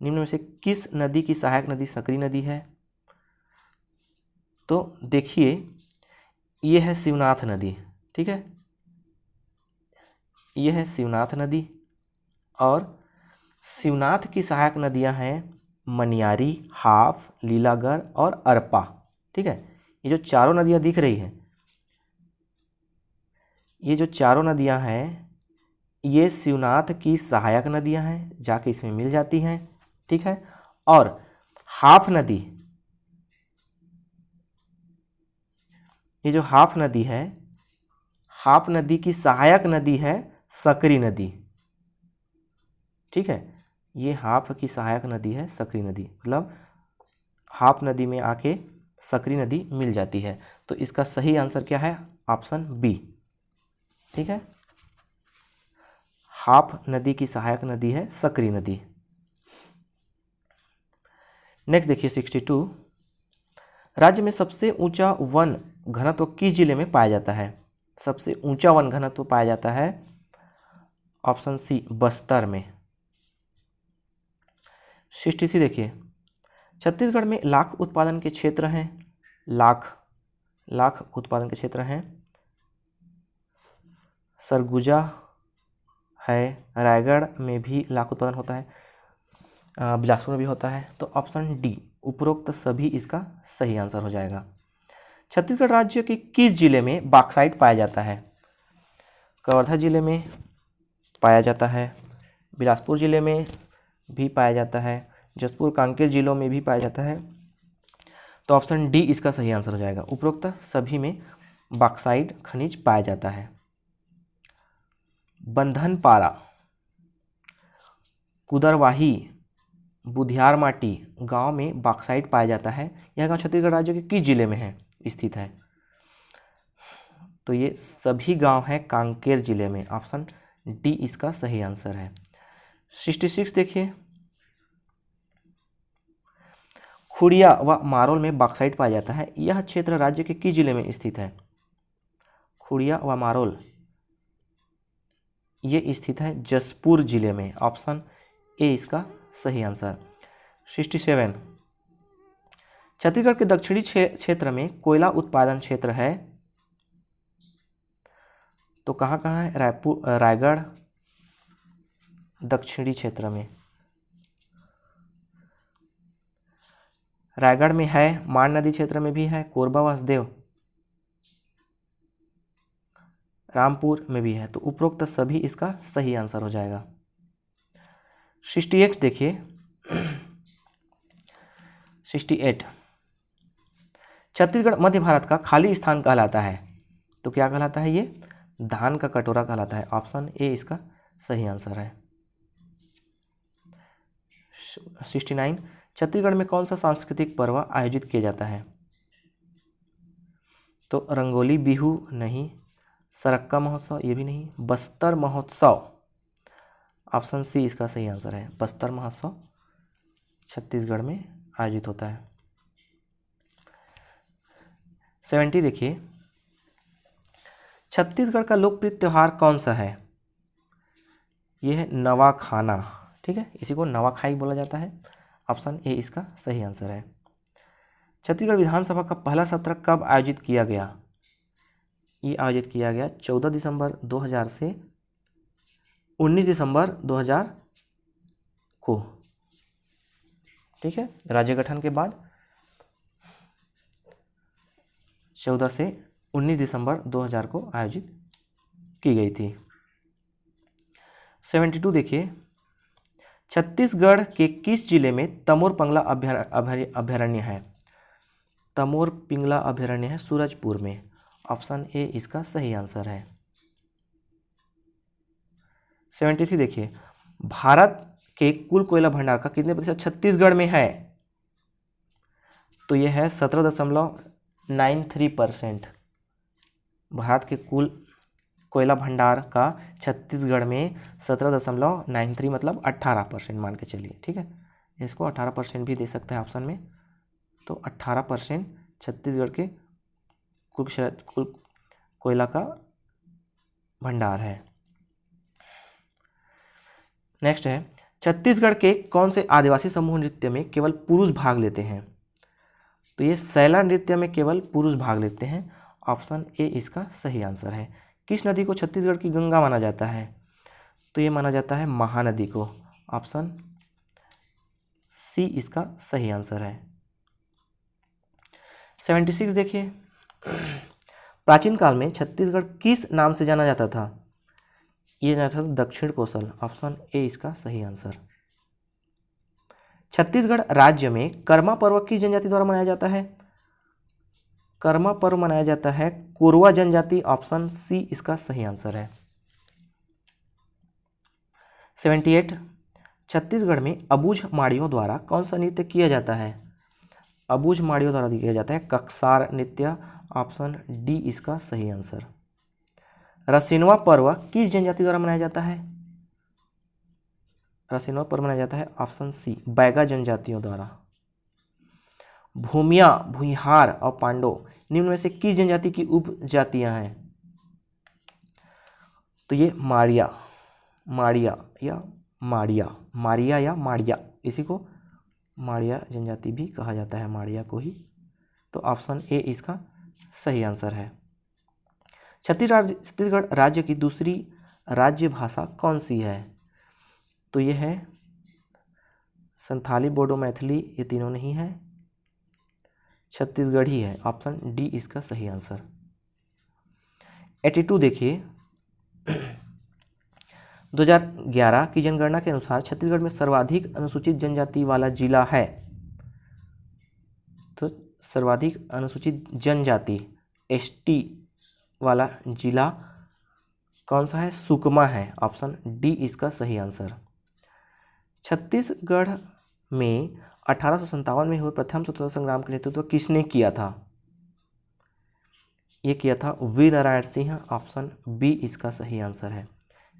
निम्न में से किस नदी की सहायक नदी सकरी नदी है? तो देखिए, ये है शिवनाथ नदी। ठीक है, ये है शिवनाथ नदी, और शिवनाथ की सहायक नदियां हैं मनियारी, हाफ, लीलागढ़ और अरपा। ठीक है, ये जो चारों नदियां दिख रही हैं, ये जो चारों नदियां हैं, ये शिवनाथ की सहायक नदियां हैं, जाके इसमें मिल जाती हैं। ठीक है, और हाफ नदी, ये जो हाफ नदी है, हाफ नदी की सहायक नदी है सकरी नदी। ठीक है, ये हाफ की सहायक नदी है सकरी नदी, मतलब हाफ नदी में आके सकरी नदी मिल जाती है। तो इसका सही आंसर क्या है? Option B. ठीक है, हाफ नदी की सहायक नदी है सकरी नदी। नेक्स्ट देखिए 62, राज्य में सबसे ऊंचा वन घनत्व किस जिले में पाया जाता है? सबसे ऊंचा वन घनत्व पाया जाता है, ऑप्शन सी, बस्तर में। 63 देखिए, छत्तीसगढ़ में लाख उत्पादन के क्षेत्र हैं, लाख उत्पादन के क्षेत्र हैं। सरगुजा है, रायगढ़ में भी लाख उत्पादन होता है, बिलासपुर में भी होता है। तो ऑप्शन डी, उपरोक्त सभी इसका सही आंसर हो जाएगा। छत्तीसगढ़ राज्य के किस जिले में बॉक्साइट पाया जाता है? कवर्धा जिले में पाया जाता है, बिलासपुर जिले में भी पाया जाता है, जसपुर कांकेर जिलों में भी पाया जाता है। तो ऑप्शन डी इसका सही आंसर हो जाएगा, उपरोक्त सभी में बॉक्साइट खनिज पाया जाता है। बंधनपारा, कुदरवाही, बुधियार माटी गांव में बॉक्साइट पाया जाता है। यह गांव छत्तीसगढ़ राज्य के किस जिले में है स्थित है? तो ये सभी गांव हैं कांकेर जिले में, ऑप्शन डी इसका सही आंसर है। 66 देखिए, खुड़िया व मारोल में बॉक्साइट पाया जाता है। यह क्षेत्र राज्य के किस जिले में स्थित है? खुड़िया व मारोल ये स्थित है जसपुर जिले में, ऑप्शन ए इसका सही आंसर। 67, छत्तीसगढ़ के दक्षिणी क्षेत्र में कोयला उत्पादन क्षेत्र है, तो कहाँ कहाँ है? रायगढ़ दक्षिणी क्षेत्र में, रायगढ़ में है, मान नदी क्षेत्र में भी है, कोरबा वासुदेव, रामपुर में भी है। तो उपरोक्त सभी इसका सही आंसर हो जाएगा। 68 देखिए, 68, छत्तीसगढ़ मध्य भारत का खाली स्थान कहलाता है, तो क्या कहलाता है? ये धान का कटोरा कहलाता है, ऑप्शन ए इसका सही आंसर है। 69, छत्तीसगढ़ में कौन सा सांस्कृतिक पर्व आयोजित किया जाता है? तो रंगोली बिहू नहीं, सरक्का महोत्सव ये भी नहीं, बस्तर महोत्सव, ऑप्शन सी इसका सही आंसर है। बस्तर महोत्सव छत्तीसगढ़ में आयोजित होता है। 70 देखिए, छत्तीसगढ़ का लोकप्रिय त्यौहार कौन सा है? यह है नवाखाना। ठीक है, इसी को नवाखाई बोला जाता है। ऑप्शन ए इसका सही आंसर है। छत्तीसगढ़ विधानसभा का पहला सत्र कब आयोजित किया गया? ये आयोजित किया गया 14 दिसंबर 2000 से 19 दिसंबर 2000 को। ठीक है, राज्य गठन के बाद 14 से 19 दिसंबर 2000 को आयोजित की गई थी। 72 देखिए, छत्तीसगढ़ के किस जिले में तमोर पिंगला अभयारण्य है? तमोर पिंगला अभयारण्य है सूरजपुर में। ऑप्शन ए इसका सही आंसर है। 73 देखिए, भारत के कुल कोयला भंडार का कितने प्रतिशत छत्तीसगढ़ में है? तो यह है 17.93%। भारत के कुल कोयला भंडार का छत्तीसगढ़ में 17.93 मतलब 18% मान के चलिए। ठीक है, इसको 18% भी दे सकते हैं ऑप्शन में। तो 18% छत्तीसगढ़ के कुल कोयला का भंडार है। नेक्स्ट है, छत्तीसगढ़ के कौन से आदिवासी समूह नृत्य में केवल पुरुष भाग लेते हैं? तो ये सैला नृत्य में केवल पुरुष भाग लेते हैं। ऑप्शन ए इसका सही आंसर है। किस नदी को छत्तीसगढ़ की गंगा माना जाता है? तो ये माना जाता है महानदी को। ऑप्शन सी इसका सही आंसर है। 76 देखिए, प्राचीन काल में छत्तीसगढ़ किस नाम से जाना जाता था? ये जाना था दक्षिण कोसल। ऑप्शन ए इसका सही आंसर। छत्तीसगढ़ राज्य में कर्मा पर्व किस जनजाति द्वारा मनाया जाता है? कर्मा पर्व मनाया जाता है कोरवा जनजाति। ऑप्शन सी इसका सही आंसर है। 78 छत्तीसगढ़ में अबूझ माड़ियों द्वारा कौन सा नृत्य किया जाता है? अबूझ माड़ियों द्वारा किया जाता है कक्सार नृत्य। ऑप्शन डी इसका सही आंसर। रसिनवा पर्व किस जनजाति द्वारा मनाया जाता है? रसिनवा पर्व मनाया जाता है ऑप्शन सी बैगा जनजातियों द्वारा। भूमिया, भुइहार और पांडो निम्न में से किस जनजाति की उपजातियां हैं? तो ये माड़िया या माड़िया, इसी को माड़िया जनजाति भी कहा जाता है, माड़िया को ही। तो ऑप्शन ए इसका सही आंसर है। छत्तीसगढ़ राज्य की दूसरी राज्य भाषा कौन सी है? तो यह है संथाली, बोडो, मैथिली, ये तीनों नहीं है, छत्तीसगढ़ी है। ऑप्शन डी इसका सही आंसर। 82 देखिए, 2011 की जनगणना के अनुसार छत्तीसगढ़ में सर्वाधिक अनुसूचित जनजाति वाला जिला है। तो सर्वाधिक अनुसूचित जनजाति एसटी वाला जिला कौन सा है? सुकमा है। ऑप्शन डी इसका सही आंसर। छत्तीसगढ़ में 1857 में हुए प्रथम स्वतंत्रता संग्राम का नेतृत्व किसने किया था? ये किया था वीर नारायण सिंह। ऑप्शन बी इसका सही आंसर है।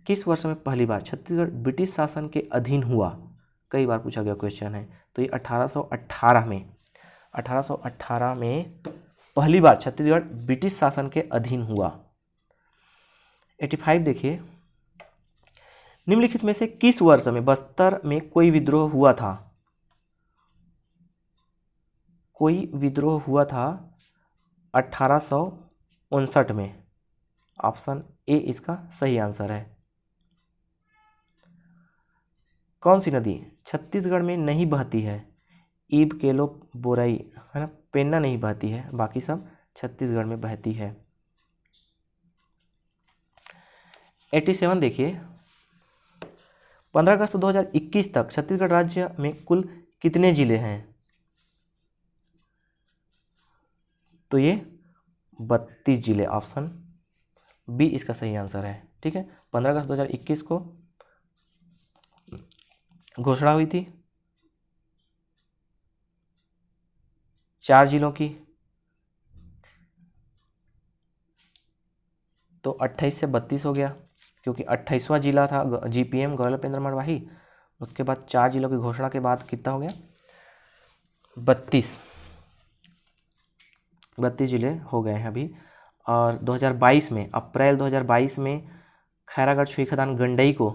किस वर्ष में पहली बार छत्तीसगढ़ ब्रिटिश शासन के अधीन हुआ? कई बार पूछा गया क्वेश्चन है। तो ये 1818 में पहली बार छत्तीसगढ़ ब्रिटिश शासन के अधीन हुआ। 85 देखिए, निम्नलिखित में से किस वर्ष में बस्तर में कोई विद्रोह हुआ था? कोई विद्रोह हुआ था 1859 में। ऑप्शन ए इसका सही आंसर है। कौन सी नदी छत्तीसगढ़ में नहीं बहती है? ईब, केलो, बोरई, है ना, पेन्ना नहीं बहती है, बाकी सब छत्तीसगढ़ में बहती है। 87 देखिए, 15 अगस्त 2021 तक छत्तीसगढ़ राज्य में कुल कितने जिले हैं? तो ये 32 जिले। ऑप्शन बी इसका सही आंसर है। ठीक है, 15 अगस्त 2021 को घोषणा हुई थी 4 जिलों की। तो 28 से 32 हो गया, क्योंकि 28वां जिला था जीपीएम गौरलपेंद्र मरवाही। उसके बाद 4 जिलों की घोषणा के बाद कितना हो गया? 32 जिले हो गए हैं अभी। और 2022 में, अप्रैल 2022 में खैरागढ़, छुई खदान, गंडई को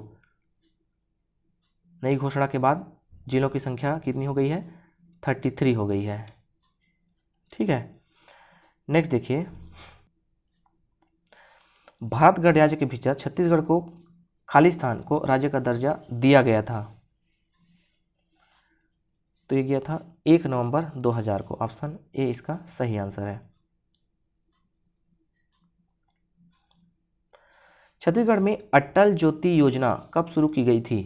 नई घोषणा के बाद जिलों की संख्या कितनी हो गई है? 33 हो गई है। ठीक है, नेक्स्ट देखिए, भारत गणराज्य के भीतर छत्तीसगढ़ को खालिस्तान को राज्य का दर्जा दिया गया था। तो ये गया था 1 नवंबर 2000 को। ऑप्शन ए इसका सही आंसर है। छत्तीसगढ़ में अटल ज्योति योजना कब शुरू की गई थी?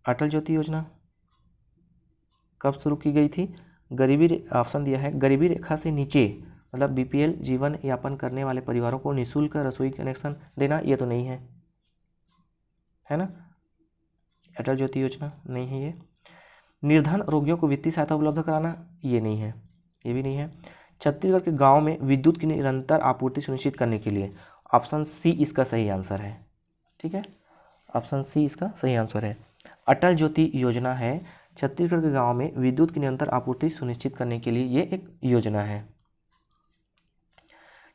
अटल ज्योति योजना कब शुरू की गई थी? ऑप्शन दिया है, गरीबी रेखा से नीचे मतलब बीपीएल जीवन यापन करने वाले परिवारों को निःशुल्क रसोई कनेक्शन देना, ये तो नहीं है, है ना? अटल ज्योति योजना नहीं है ये। निर्धन रोगियों को वित्तीय सहायता उपलब्ध कराना, ये नहीं है, ये भी नहीं है। छत्तीसगढ़ के गांव में विद्युत की निरंतर आपूर्ति सुनिश्चित करने के लिए, ऑप्शन सी इसका सही आंसर है। ठीक है, ऑप्शन सी इसका सही आंसर है। अटल ज्योति योजना है छत्तीसगढ़ के गांव में विद्युत की निरंतर आपूर्ति सुनिश्चित करने के लिए ये एक योजना है।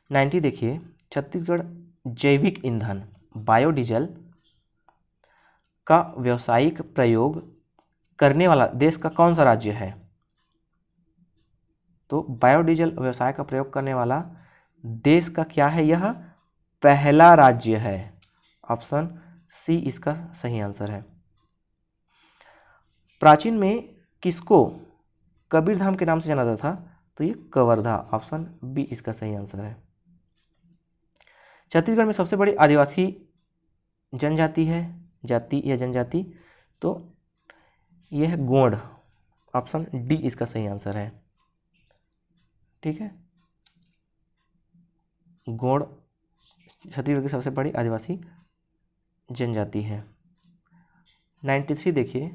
90 देखिए, छत्तीसगढ़ जैविक ईंधन बायोडीजल का व्यावसायिक प्रयोग करने वाला देश का कौन सा राज्य है? तो बायोडीजल व्यवसाय का प्रयोग करने वाला देश का क्या है? यह पहला राज्य है। ऑप्शन सी इसका सही आंसर है। प्राचीन में किसको कबीरधाम के नाम से जाना जाता था? तो ये कवर्धा। ऑप्शन बी इसका सही आंसर है। छत्तीसगढ़ में सबसे बड़ी आदिवासी जनजाति है, जाति या जनजाति, तो यह है गोंड। ऑप्शन डी इसका सही आंसर है। ठीक है, गोंड छत्तीसगढ़ की सबसे बड़ी आदिवासी जनजाति है। 93 देखिए,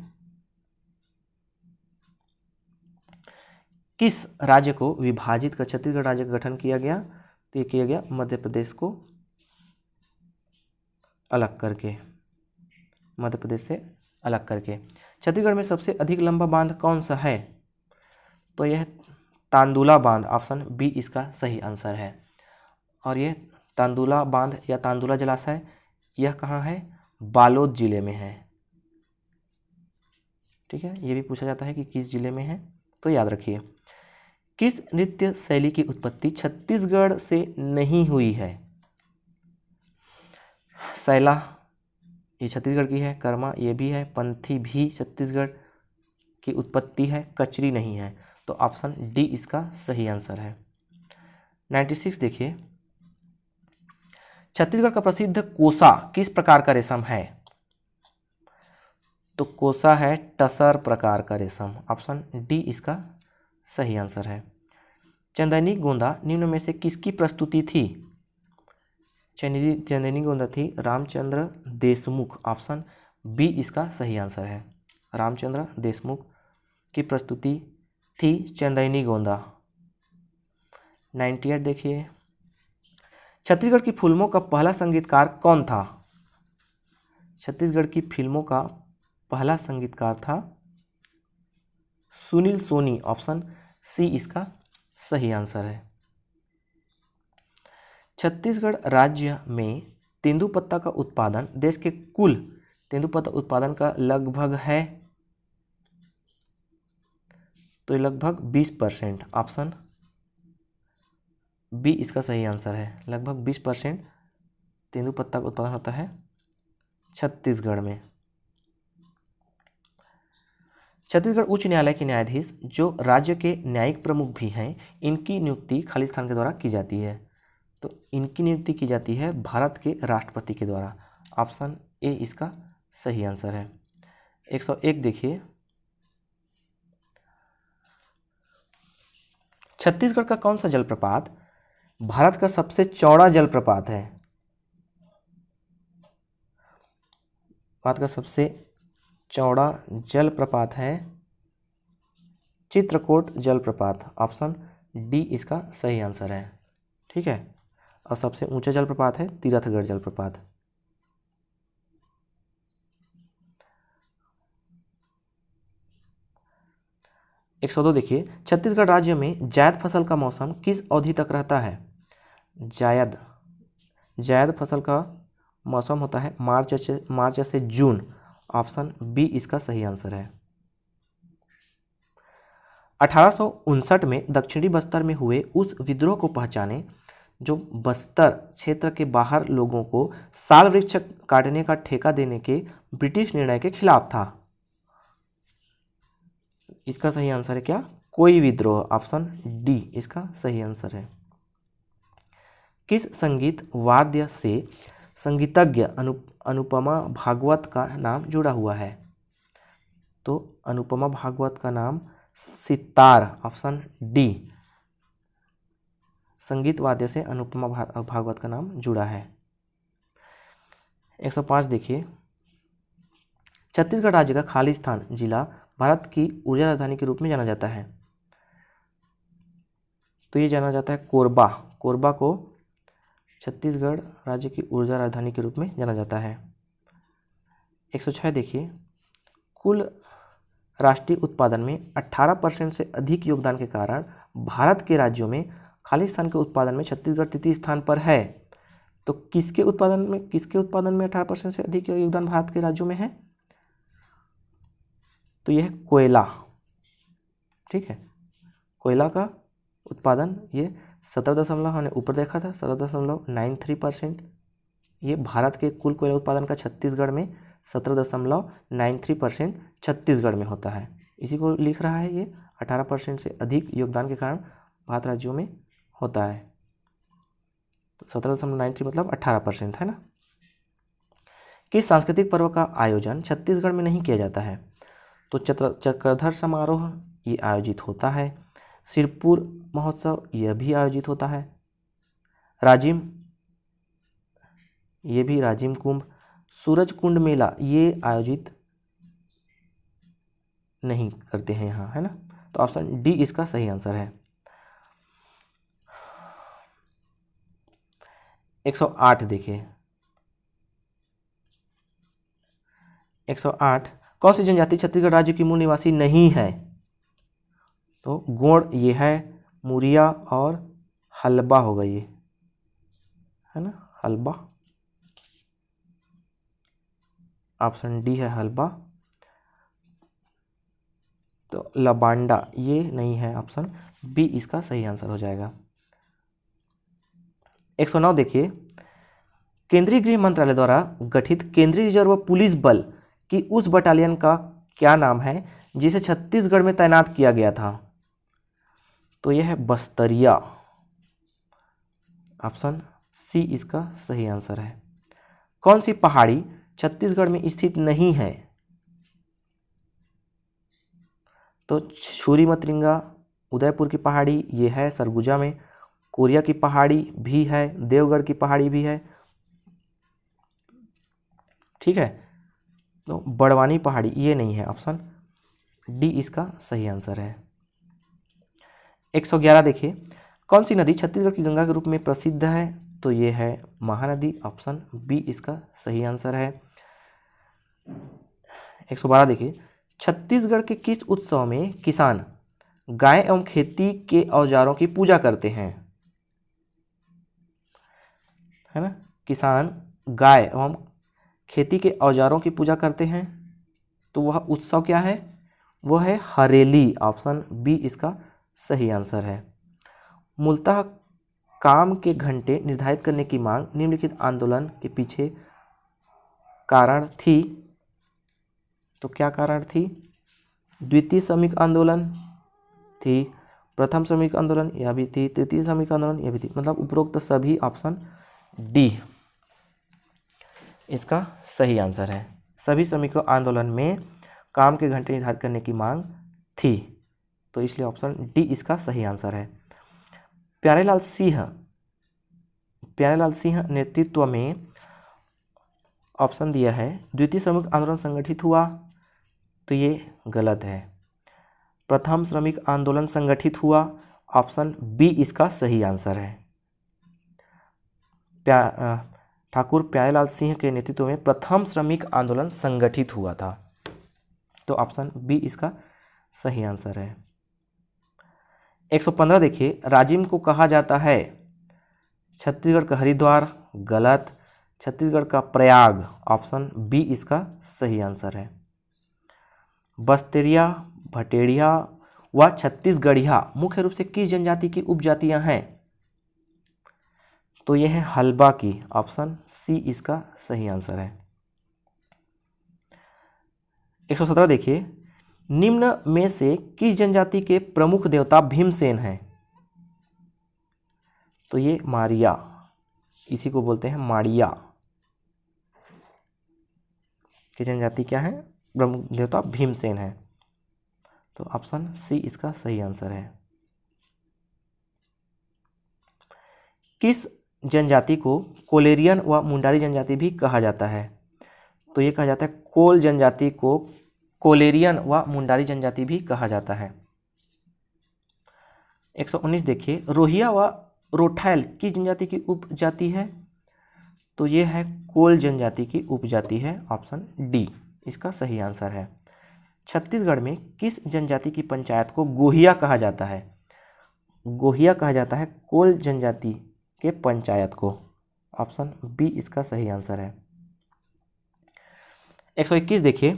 किस राज्य को विभाजित कर छत्तीसगढ़ राज्य का गठन किया गया? तो ये किया गया मध्य प्रदेश को अलग करके, मध्य प्रदेश से अलग करके। छत्तीसगढ़ में सबसे अधिक लंबा बांध कौन सा है? तो यह तांदुला बांध। ऑप्शन बी इसका सही आंसर है। और यह तांदुला बांध या तांदुला जलाशय यह कहाँ है? बालोद जिले में है। ठीक है, ये भी पूछा जाता है कि किस जिले में है, तो याद रखिए। किस नृत्य शैली की उत्पत्ति छत्तीसगढ़ से नहीं हुई है? सैला ये छत्तीसगढ़ की है, कर्मा ये भी है, पंथी भी छत्तीसगढ़ की उत्पत्ति है, कचरी नहीं है। तो ऑप्शन डी इसका सही आंसर है। 96 देखिए, छत्तीसगढ़ का प्रसिद्ध कोसा किस प्रकार का रेशम है? तो कोसा है टसर प्रकार का रेशम। ऑप्शन डी इसका सही आंसर है। चंदनी गोंदा निम्न में से किसकी प्रस्तुति थी? चंदनी गोंदा थी रामचंद्र देशमुख। ऑप्शन बी इसका सही आंसर है। रामचंद्र देशमुख की प्रस्तुति थी चंदनी गोंदा। 98 देखिए, छत्तीसगढ़ की फिल्मों का पहला संगीतकार कौन था? छत्तीसगढ़ की फिल्मों का पहला संगीतकार था सुनील सोनी। ऑप्शन सी इसका सही आंसर है। छत्तीसगढ़ राज्य में तेंदुपत्ता का उत्पादन देश के कुल तेंदुपत्ता उत्पादन का लगभग है, तो लगभग 20%। ऑप्शन बी इसका सही आंसर है। लगभग 20% तेंदुपत्ता का उत्पादन होता है छत्तीसगढ़ में। छत्तीसगढ़ उच्च न्यायालय के न्यायाधीश जो राज्य के न्यायिक प्रमुख भी हैं, इनकी नियुक्ति खालिस्तान के द्वारा की जाती है। तो इनकी नियुक्ति की जाती है भारत के राष्ट्रपति के द्वारा। ऑप्शन ए इसका सही आंसर है। 101 देखिए, छत्तीसगढ़ का कौन सा जलप्रपात भारत का सबसे चौड़ा जलप्रपात है? भारत का सबसे चौड़ा जलप्रपात है चित्रकोट जलप्रपात। ऑप्शन डी इसका सही आंसर है। ठीक है, और सबसे ऊंचा जलप्रपात है तीरथगढ़ जलप्रपात। एक 102 देखिए, छत्तीसगढ़ राज्य में जायद फसल का मौसम किस अवधि तक रहता है? जायद फसल का मौसम होता है मार्च से जून। ऑप्शन बी इसका सही आंसर है। 1859 में दक्षिणी बस्तर में हुए उस विद्रोह को पहचाने जो बस्तर क्षेत्र के बाहर लोगों को साल वृक्ष काटने का ठेका देने के ब्रिटिश निर्णय के खिलाफ था। इसका सही आंसर है क्या? कोई विद्रोह। ऑप्शन डी इसका सही आंसर है। किस संगीत वाद्य से संगीतज्ञ अनुपमा भागवत का नाम जुड़ा हुआ है? तो अनुपमा भागवत का नाम सितार। ऑप्शन डी संगीत वाद्य से अनुपमा भागवत का नाम जुड़ा है। 105 देखिए, छत्तीसगढ़ राज्य का खालिस्तान जिला भारत की ऊर्जा राजधानी के रूप में जाना जाता है। तो ये जाना जाता है कोरबा। कोरबा को छत्तीसगढ़ राज्य की ऊर्जा राजधानी के रूप में जाना जाता है। 106 देखिए, कुल राष्ट्रीय उत्पादन में 18% से अधिक योगदान के कारण भारत के राज्यों में खालिस्तान के उत्पादन में छत्तीसगढ़ तृतीय स्थान पर है। तो किसके उत्पादन में 18% से अधिक योगदान भारत के राज्यों में है? तो यह है कोयला। ठीक है, कोयला का उत्पादन ये 17 हमने ऊपर देखा था 17.93%। ये भारत के कुल कोयला उत्पादन का छत्तीसगढ़ में 17.93% छत्तीसगढ़ में होता है। इसी को लिख रहा है, ये 18% से अधिक योगदान के कारण भारत राज्यों में होता है। तो 17.93 मतलब 18% है ना। किस सांस्कृतिक पर्व का आयोजन छत्तीसगढ़ में नहीं किया जाता है? तो चक्रधर समारोह ये आयोजित होता है। सिरपुर महोत्सव यह भी आयोजित होता है। राजिम ये भी राजिम कुंभ, सूरज कुंड मेला ये आयोजित नहीं करते हैं यहाँ, है ना। तो ऑप्शन डी इसका सही आंसर है। 108 देखिए, 108 कौन सी जनजाति छत्तीसगढ़ राज्य की मूल निवासी नहीं है? तो गोंड ये है, मुरिया और हल्बा होगा ये, है ना, हल्बा। ऑप्शन डी है हल्बा। तो लबांडा ये नहीं है, ऑप्शन बी इसका सही आंसर हो जाएगा। 109 देखिए, केंद्रीय गृह मंत्रालय द्वारा गठित केंद्रीय रिजर्व पुलिस बल की उस बटालियन का क्या नाम है जिसे छत्तीसगढ़ में तैनात किया गया था? तो यह है बस्तरिया। ऑप्शन सी इसका सही आंसर है। कौन सी पहाड़ी छत्तीसगढ़ में स्थित नहीं है? तो छुरी मतरिंगा उदयपुर की पहाड़ी ये है सरगुजा में, कोरिया की पहाड़ी भी है, देवगढ़ की पहाड़ी भी है, ठीक है। तो बड़वानी पहाड़ी ये नहीं है, ऑप्शन डी इसका सही आंसर है। 111 देखिए, कौन सी नदी छत्तीसगढ़ की गंगा के रूप में प्रसिद्ध है? तो ये है महानदी। ऑप्शन बी इसका सही आंसर है। 112 देखिए, छत्तीसगढ़ के किस उत्सव में किसान गाय एवं खेती के औजारों की पूजा करते हैं? है ना, किसान गाय एवं खेती के औजारों की पूजा करते हैं। तो वह उत्सव क्या है? वह है हरेली। ऑप्शन बी इसका सही आंसर है। मूलतः काम के घंटे निर्धारित करने की मांग निम्नलिखित आंदोलन के पीछे कारण थी। तो क्या कारण थी? द्वितीय श्रमिक आंदोलन थी, प्रथम श्रमिक आंदोलन यह भी थी, तृतीय श्रमिक आंदोलन यह भी थी, मतलब उपरोक्त सभी। ऑप्शन डी इसका सही आंसर है। सभी श्रमिक आंदोलन में काम के घंटे निर्धारित करने की मांग थी, तो इसलिए ऑप्शन डी इसका सही आंसर है। प्यारेलाल सिंह नेतृत्व में ऑप्शन दिया है द्वितीय श्रमिक आंदोलन संगठित हुआ, तो ये गलत है। प्रथम श्रमिक आंदोलन संगठित हुआ, ऑप्शन बी इसका सही आंसर है। ठाकुर प्यारेलाल सिंह के नेतृत्व में प्रथम श्रमिक आंदोलन संगठित हुआ था, तो ऑप्शन बी इसका सही आंसर है। 115 देखिए, राजिम को कहा जाता है छत्तीसगढ़ का हरिद्वार, गलत। छत्तीसगढ़ का प्रयाग, ऑप्शन बी इसका सही आंसर है। बस्तेरिया, भटेड़िया व छत्तीसगढ़िया मुख्य रूप से किस जनजाति की उपजातियां हैं? तो यह है हल्बा की, ऑप्शन सी इसका सही आंसर है। 117 देखिए, निम्न में से किस जनजाति के प्रमुख देवता भीमसेन हैं? तो ये मारिया, इसी को बोलते हैं माड़िया की जनजाति क्या है? प्रमुख देवता भीमसेन है। तो ऑप्शन सी इसका सही आंसर है। किस जनजाति को कोलेरियन व मुंडारी जनजाति भी कहा जाता है? तो ये कहा जाता है कोल जनजाति को कोलेरियन व मुंडारी जनजाति भी कहा जाता है। 119 देखिए, रोहिया व रोठैल किस जनजाति की उपजाति है? तो ये है कोल जनजाति की उपजाति है, ऑप्शन डी इसका सही आंसर है। छत्तीसगढ़ में किस जनजाति की पंचायत को गोहिया कहा जाता है? गोहिया कहा जाता है कोल जनजाति के पंचायत को, ऑप्शन बी इसका सही आंसर है। 121 देखिए,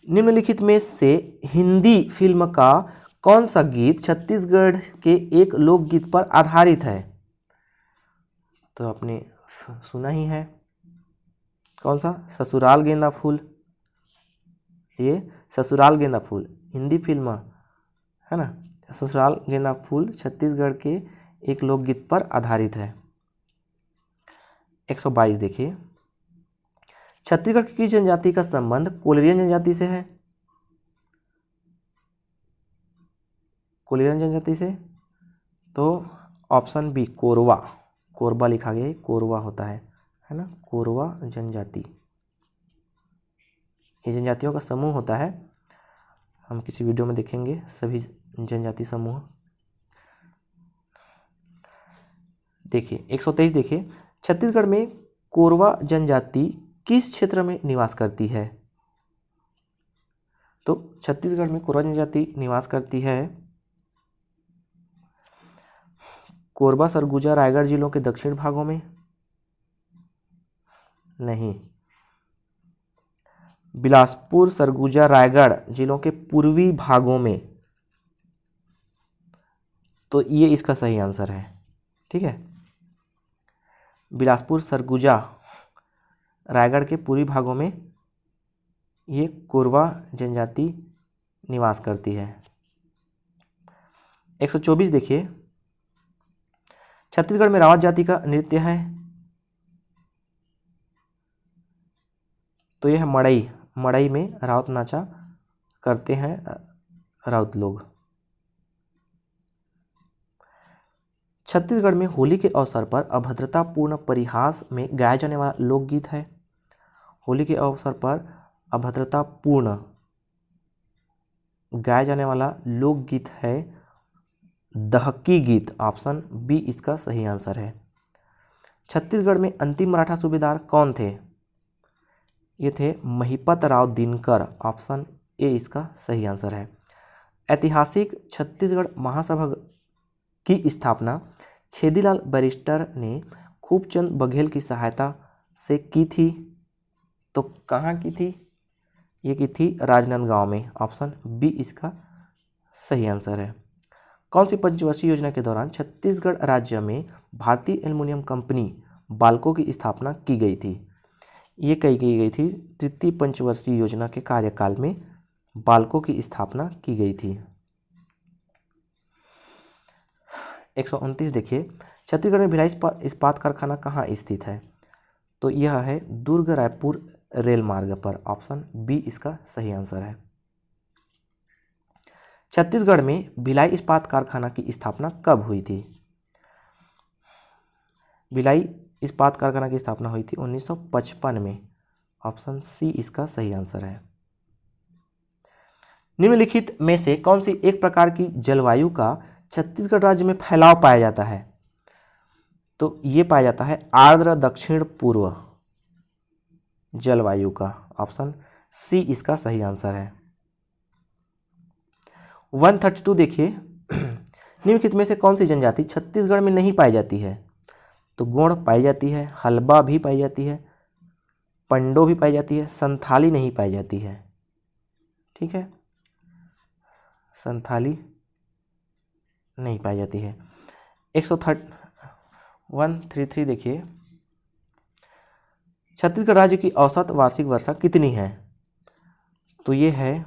निम्नलिखित में से हिंदी फिल्म का कौन सा गीत छत्तीसगढ़ के एक लोकगीत पर आधारित है? तो आपने सुना ही है, कौन सा? ससुराल गेंदा फूल। ये ससुराल गेंदा फूल हिंदी फिल्म है ना। ससुराल गेंदा फूल छत्तीसगढ़ के एक लोकगीत पर आधारित है। 122 देखिए, छत्तीसगढ़ की किस जनजाति का संबंध कोलेरियन जनजाति से है? कोलेरियन जनजाति से, तो ऑप्शन बी कोरवा, कोरबा लिखा गया है, कोरवा होता है ना, कोरवा जनजाति। ये जनजातियों का समूह होता है, हम किसी वीडियो में देखेंगे सभी जनजाति समूह। देखिए 123 देखिए, छत्तीसगढ़ में कोरवा जनजाति किस क्षेत्र में निवास करती है? तो छत्तीसगढ़ में कोरवा जनजाति निवास करती है कोरबा, सरगुजा, रायगढ़ जिलों के दक्षिण भागों में। नहीं, बिलासपुर, सरगुजा, रायगढ़ जिलों के पूर्वी भागों में। तो ये इसका सही आंसर है। ठीक है, बिलासपुर, सरगुजा, रायगढ़ के पूर्वी भागों में ये कोरवा जनजाति निवास करती है। 124 देखिए, छत्तीसगढ़ में रावत जाति का नृत्य है। तो यह है मड़ई, मड़ई में रावत नाचा करते हैं राउत लोग। छत्तीसगढ़ में होली के अवसर पर अभद्रतापूर्ण परिहास में गाया जाने वाला लोकगीत है। होली के अवसर पर अभद्रतापूर्ण गाया जाने वाला लोकगीत है दहकी गीत, ऑप्शन बी इसका सही आंसर है। छत्तीसगढ़ में अंतिम मराठा सूबेदार कौन थे? ये थे महिपत राव दिनकर, ऑप्शन ए इसका सही आंसर है। ऐतिहासिक छत्तीसगढ़ महासभा की स्थापना छेदीलाल बैरिस्टर ने खूबचंद बघेल की सहायता से की थी। तो कहाँ की थी? ये की थी राजनांदगांव में, ऑप्शन बी इसका सही आंसर है। कौन सी पंचवर्षीय योजना के दौरान छत्तीसगढ़ राज्य में भारतीय एल्युमिनियम कंपनी बाल्को की स्थापना की गई थी? ये की गई थी तृतीय पंचवर्षीय योजना के कार्यकाल में बाल्को की स्थापना की गई थी। 129 देखिए, छत्तीसगढ़ में भिलाई इस्पात कारखाना कहाँ स्थित है? तो यह है दुर्ग रायपुर रेल मार्ग पर, ऑप्शन बी इसका सही आंसर है। छत्तीसगढ़ में भिलाई इस्पात कारखाना की स्थापना कब हुई थी? भिलाई इस्पात कारखाना की स्थापना हुई थी 1955 में, ऑप्शन सी इसका सही आंसर है। निम्नलिखित में से कौन सी एक प्रकार की जलवायु का छत्तीसगढ़ राज्य में फैलाव पाया जाता है? तो ये पाया जाता है आर्द्र दक्षिण पूर्व जलवायु का, ऑप्शन सी इसका सही आंसर है। 132 देखिए, निम्नलिखित में से कौन सी जनजाति छत्तीसगढ़ में नहीं पाई जाती है? तो गोंड पाई जाती है, हलबा भी पाई जाती है, पंडो भी पाई जाती है, संथाली नहीं पाई जाती है। ठीक है, संथाली नहीं पाई जाती है। 133 देखिए, छत्तीसगढ़ राज्य की औसत वार्षिक वर्षा कितनी है? तो ये है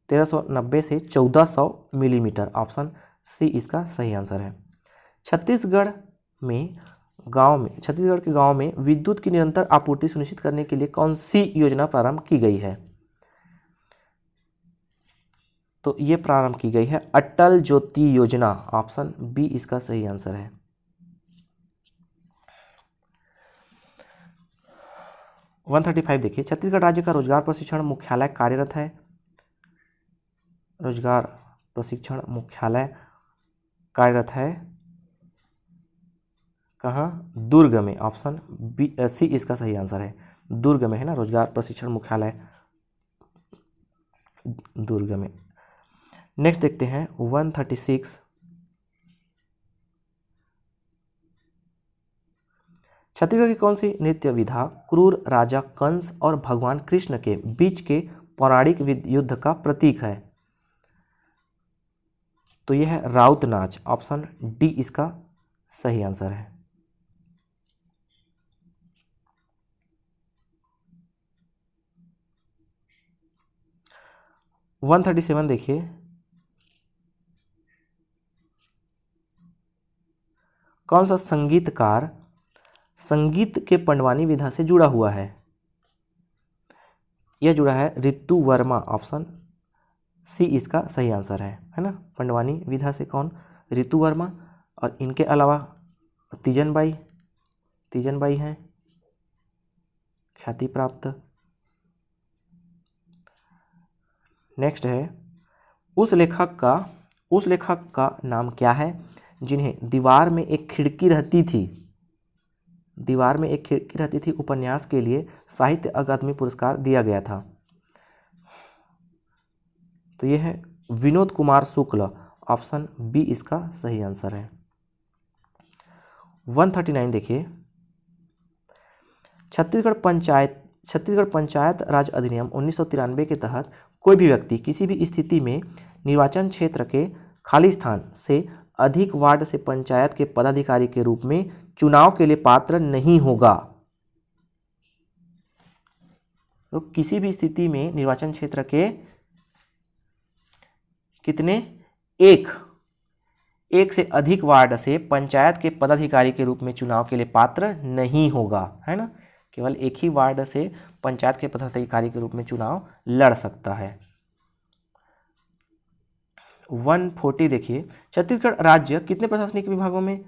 1390 से 1400 मिलीमीटर। ऑप्शन सी इसका सही आंसर है। छत्तीसगढ़ के गांव में विद्युत की निरंतर आपूर्ति सुनिश्चित करने के लिए कौन सी योजना प्रारंभ की गई है? तो ये प्रारंभ की गई है अटल ज्योति योजना। ऑप्शन बी इसका सही आंसर है। 135 देखिए, छत्तीसगढ़ राज्य का रोजगार प्रशिक्षण मुख्यालय कार्यरत है। रोजगार प्रशिक्षण मुख्यालय कार्यरत है कहाँ? दुर्ग में। ऑप्शन बी सी इसका सही आंसर है। दुर्ग में है ना रोजगार प्रशिक्षण मुख्यालय, दुर्ग में। नेक्स्ट देखते हैं 136, छत्तीसगढ़ की कौन सी नृत्य विधा क्रूर राजा कंस और भगवान कृष्ण के बीच के पौराणिक युद्ध का प्रतीक है? तो यह है राउत नाच। ऑप्शन डी इसका सही आंसर है। वन 137 देखिए, कौन सा संगीतकार संगीत के पंडवानी विधा से जुड़ा हुआ है? यह जुड़ा है ऋतु वर्मा। ऑप्शन सी इसका सही आंसर है ना। पंडवानी विधा से कौन? ऋतु वर्मा। और इनके अलावा तीजन बाई हैं ख्याति प्राप्त। नेक्स्ट है, उस लेखक का नाम क्या है जिन्हें दीवार में एक खिड़की रहती थी उपन्यास के लिए साहित्य अकादमी पुरस्कार दिया गया था? तो यह है विनोद कुमार शुक्ल। ऑप्शन बी इसका सही आंसर है। 139 देखिए, छत्तीसगढ़ पंचायत राज अधिनियम 1993 के तहत कोई भी व्यक्ति किसी भी स्थिति में निर्वाचन क्षेत्र के खाली स्थान से अधिक वार्ड से पंचायत के पदाधिकारी के रूप में चुनाव के लिए पात्र नहीं होगा। तो किसी भी स्थिति में निर्वाचन क्षेत्र के कितने एक से अधिक वार्ड से पंचायत के पदाधिकारी के रूप में चुनाव के लिए पात्र नहीं होगा, है ना। केवल एक ही वार्ड से पंचायत के पदाधिकारी के रूप में चुनाव लड़ सकता है। 140 देखिए, छत्तीसगढ़ राज्य कितने प्रशासनिक विभागों में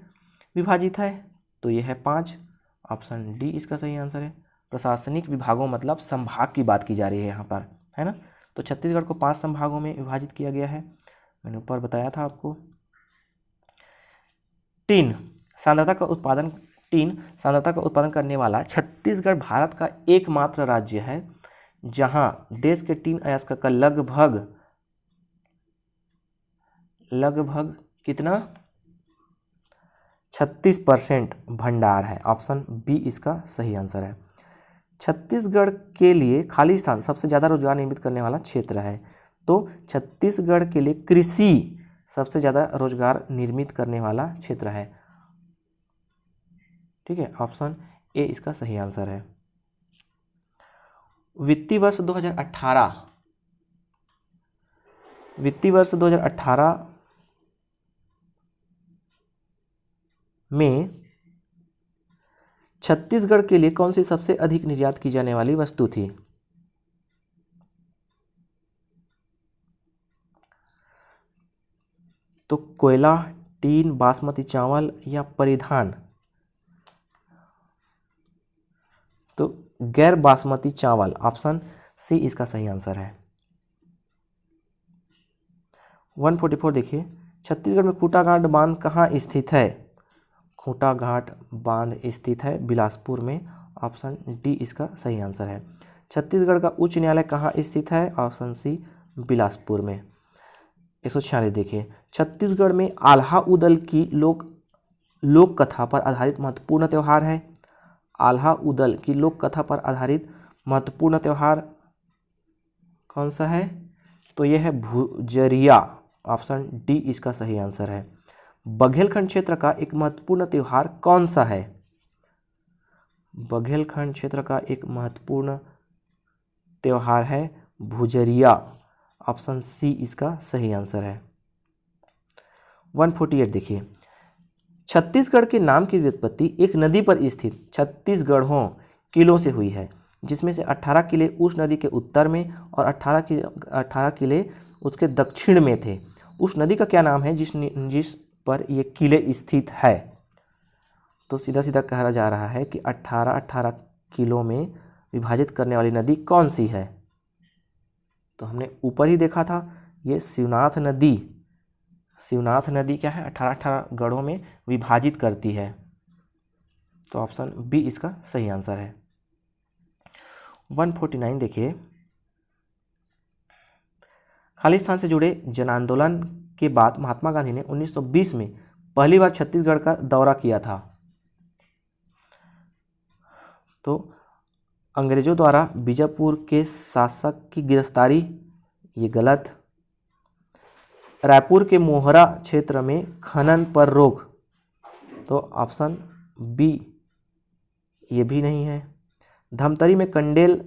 विभाजित है? तो यह है 5। ऑप्शन डी इसका सही आंसर है। प्रशासनिक विभागों मतलब संभाग की बात की जा रही है यहाँ पर, है ना। तो छत्तीसगढ़ को 5 संभागों में विभाजित किया गया है, मैंने ऊपर बताया था आपको। टीन सांद्रता का उत्पादन करने वाला छत्तीसगढ़ भारत का एकमात्र राज्य है जहां देश के टीन अयस्क का लगभग कितना 36% भंडार है। ऑप्शन बी इसका सही आंसर है। छत्तीसगढ़ के लिए खाली स्थान सबसे ज़्यादा रोजगार निर्मित करने वाला क्षेत्र है, तो छत्तीसगढ़ के लिए कृषि सबसे ज़्यादा रोजगार निर्मित करने वाला क्षेत्र है। ठीक है, ऑप्शन ए इसका सही आंसर है। वित्तीय वर्ष 2018 में छत्तीसगढ़ के लिए कौन सी सबसे अधिक निर्यात की जाने वाली वस्तु थी? तो कोयला, टीन, बासमती चावल या परिधान? तो गैर बासमती चावल। ऑप्शन सी इसका सही आंसर है। 144 देखिए, छत्तीसगढ़ में खूंटाघाट बांध कहाँ स्थित है? खूंटाघाट बांध स्थित है बिलासपुर में। ऑप्शन डी इसका सही आंसर है। छत्तीसगढ़ का उच्च न्यायालय कहाँ स्थित है? ऑप्शन सी बिलासपुर में। 146 देखिए, छत्तीसगढ़ में आल्हा उदल की लोक लोक कथा पर आधारित महत्वपूर्ण त्यौहार है? आल्हा उदल की लोक कथा पर आधारित महत्वपूर्ण त्यौहार कौन सा है? तो यह है भुजरिया। ऑप्शन डी इसका सही आंसर है। बघेलखंड क्षेत्र का एक महत्वपूर्ण त्यौहार कौन सा है? बघेलखंड क्षेत्र का एक महत्वपूर्ण त्यौहार है भुजरिया। ऑप्शन सी इसका सही आंसर है। 148 देखिए, छत्तीसगढ़ के नाम की व्युत्पत्ति एक नदी पर स्थित छत्तीसगढ़ों किलों से हुई है, जिसमें से 18 किले उस नदी के उत्तर में और 18 किले उसके दक्षिण में थे। उस नदी का क्या नाम है जिस पर ये किले स्थित है? तो सीधा सीधा कहा जा रहा है कि 18 किलों में विभाजित करने वाली नदी कौन सी है? तो हमने ऊपर ही देखा था, ये शिवनाथ नदी। शिवनाथ नदी क्या है? 18 गढ़ों में विभाजित करती है। तो ऑप्शन बी इसका सही आंसर है। 149 देखिए, खालिस्तान से जुड़े जन आंदोलन के बाद महात्मा गांधी ने 1920 में पहली बार छत्तीसगढ़ का दौरा किया था। तो अंग्रेजों द्वारा बीजापुर के शासक की गिरफ्तारी, ये गलत। रायपुर के मोहरा क्षेत्र में खनन पर रोक, तो ऑप्शन बी ये भी नहीं है। धमतरी में कंडेल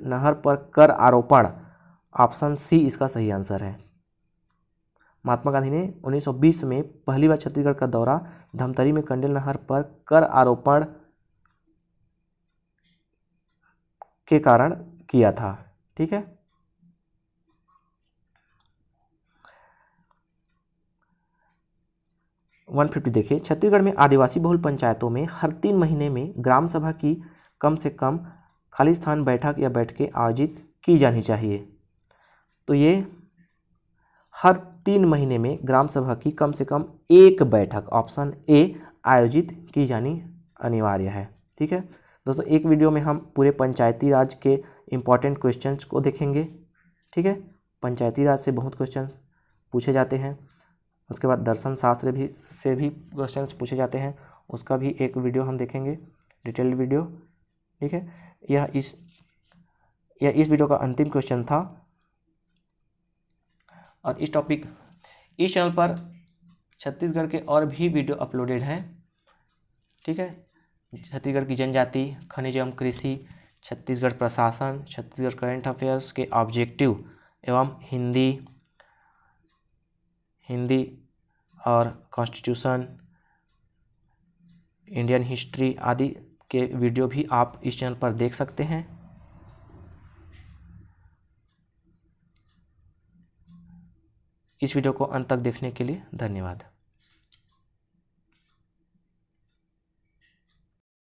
नहर पर कर आरोपण, ऑप्शन सी इसका सही आंसर है। महात्मा गांधी ने 1920 में पहली बार छत्तीसगढ़ का दौरा धमतरी में कंडेल नहर पर कर आरोपण के कारण किया था। ठीक है। वन 150 देखिए, छत्तीसगढ़ में आदिवासी बहुल पंचायतों में हर 3 महीने में ग्राम सभा की कम से कम खालिस्तान बैठक या बैठकें आयोजित की जानी चाहिए। तो ये हर 3 महीने में ग्राम सभा की कम से कम एक बैठक, ऑप्शन ए, आयोजित की जानी अनिवार्य है। ठीक है दोस्तों, एक वीडियो में हम पूरे पंचायती राज के इम्पॉर्टेंट क्वेश्चंस को देखेंगे। ठीक है, पंचायती राज से बहुत क्वेश्चन पूछे जाते हैं। उसके बाद दर्शन शास्त्र से भी क्वेश्चंस पूछे जाते हैं, उसका भी एक वीडियो हम देखेंगे, डिटेल्ड वीडियो। ठीक है, यह इस वीडियो का अंतिम क्वेश्चन था। और इस चैनल पर छत्तीसगढ़ के और भी वीडियो अपलोडेड हैं। ठीक है, छत्तीसगढ़ की जनजाति, खनिज एवं कृषि, छत्तीसगढ़ प्रशासन, छत्तीसगढ़ करंट अफेयर्स के ऑब्जेक्टिव एवं हिंदी और कॉन्स्टिट्यूशन, इंडियन हिस्ट्री आदि के वीडियो भी आप इस चैनल पर देख सकते हैं। इस वीडियो को अंत तक देखने के लिए धन्यवाद।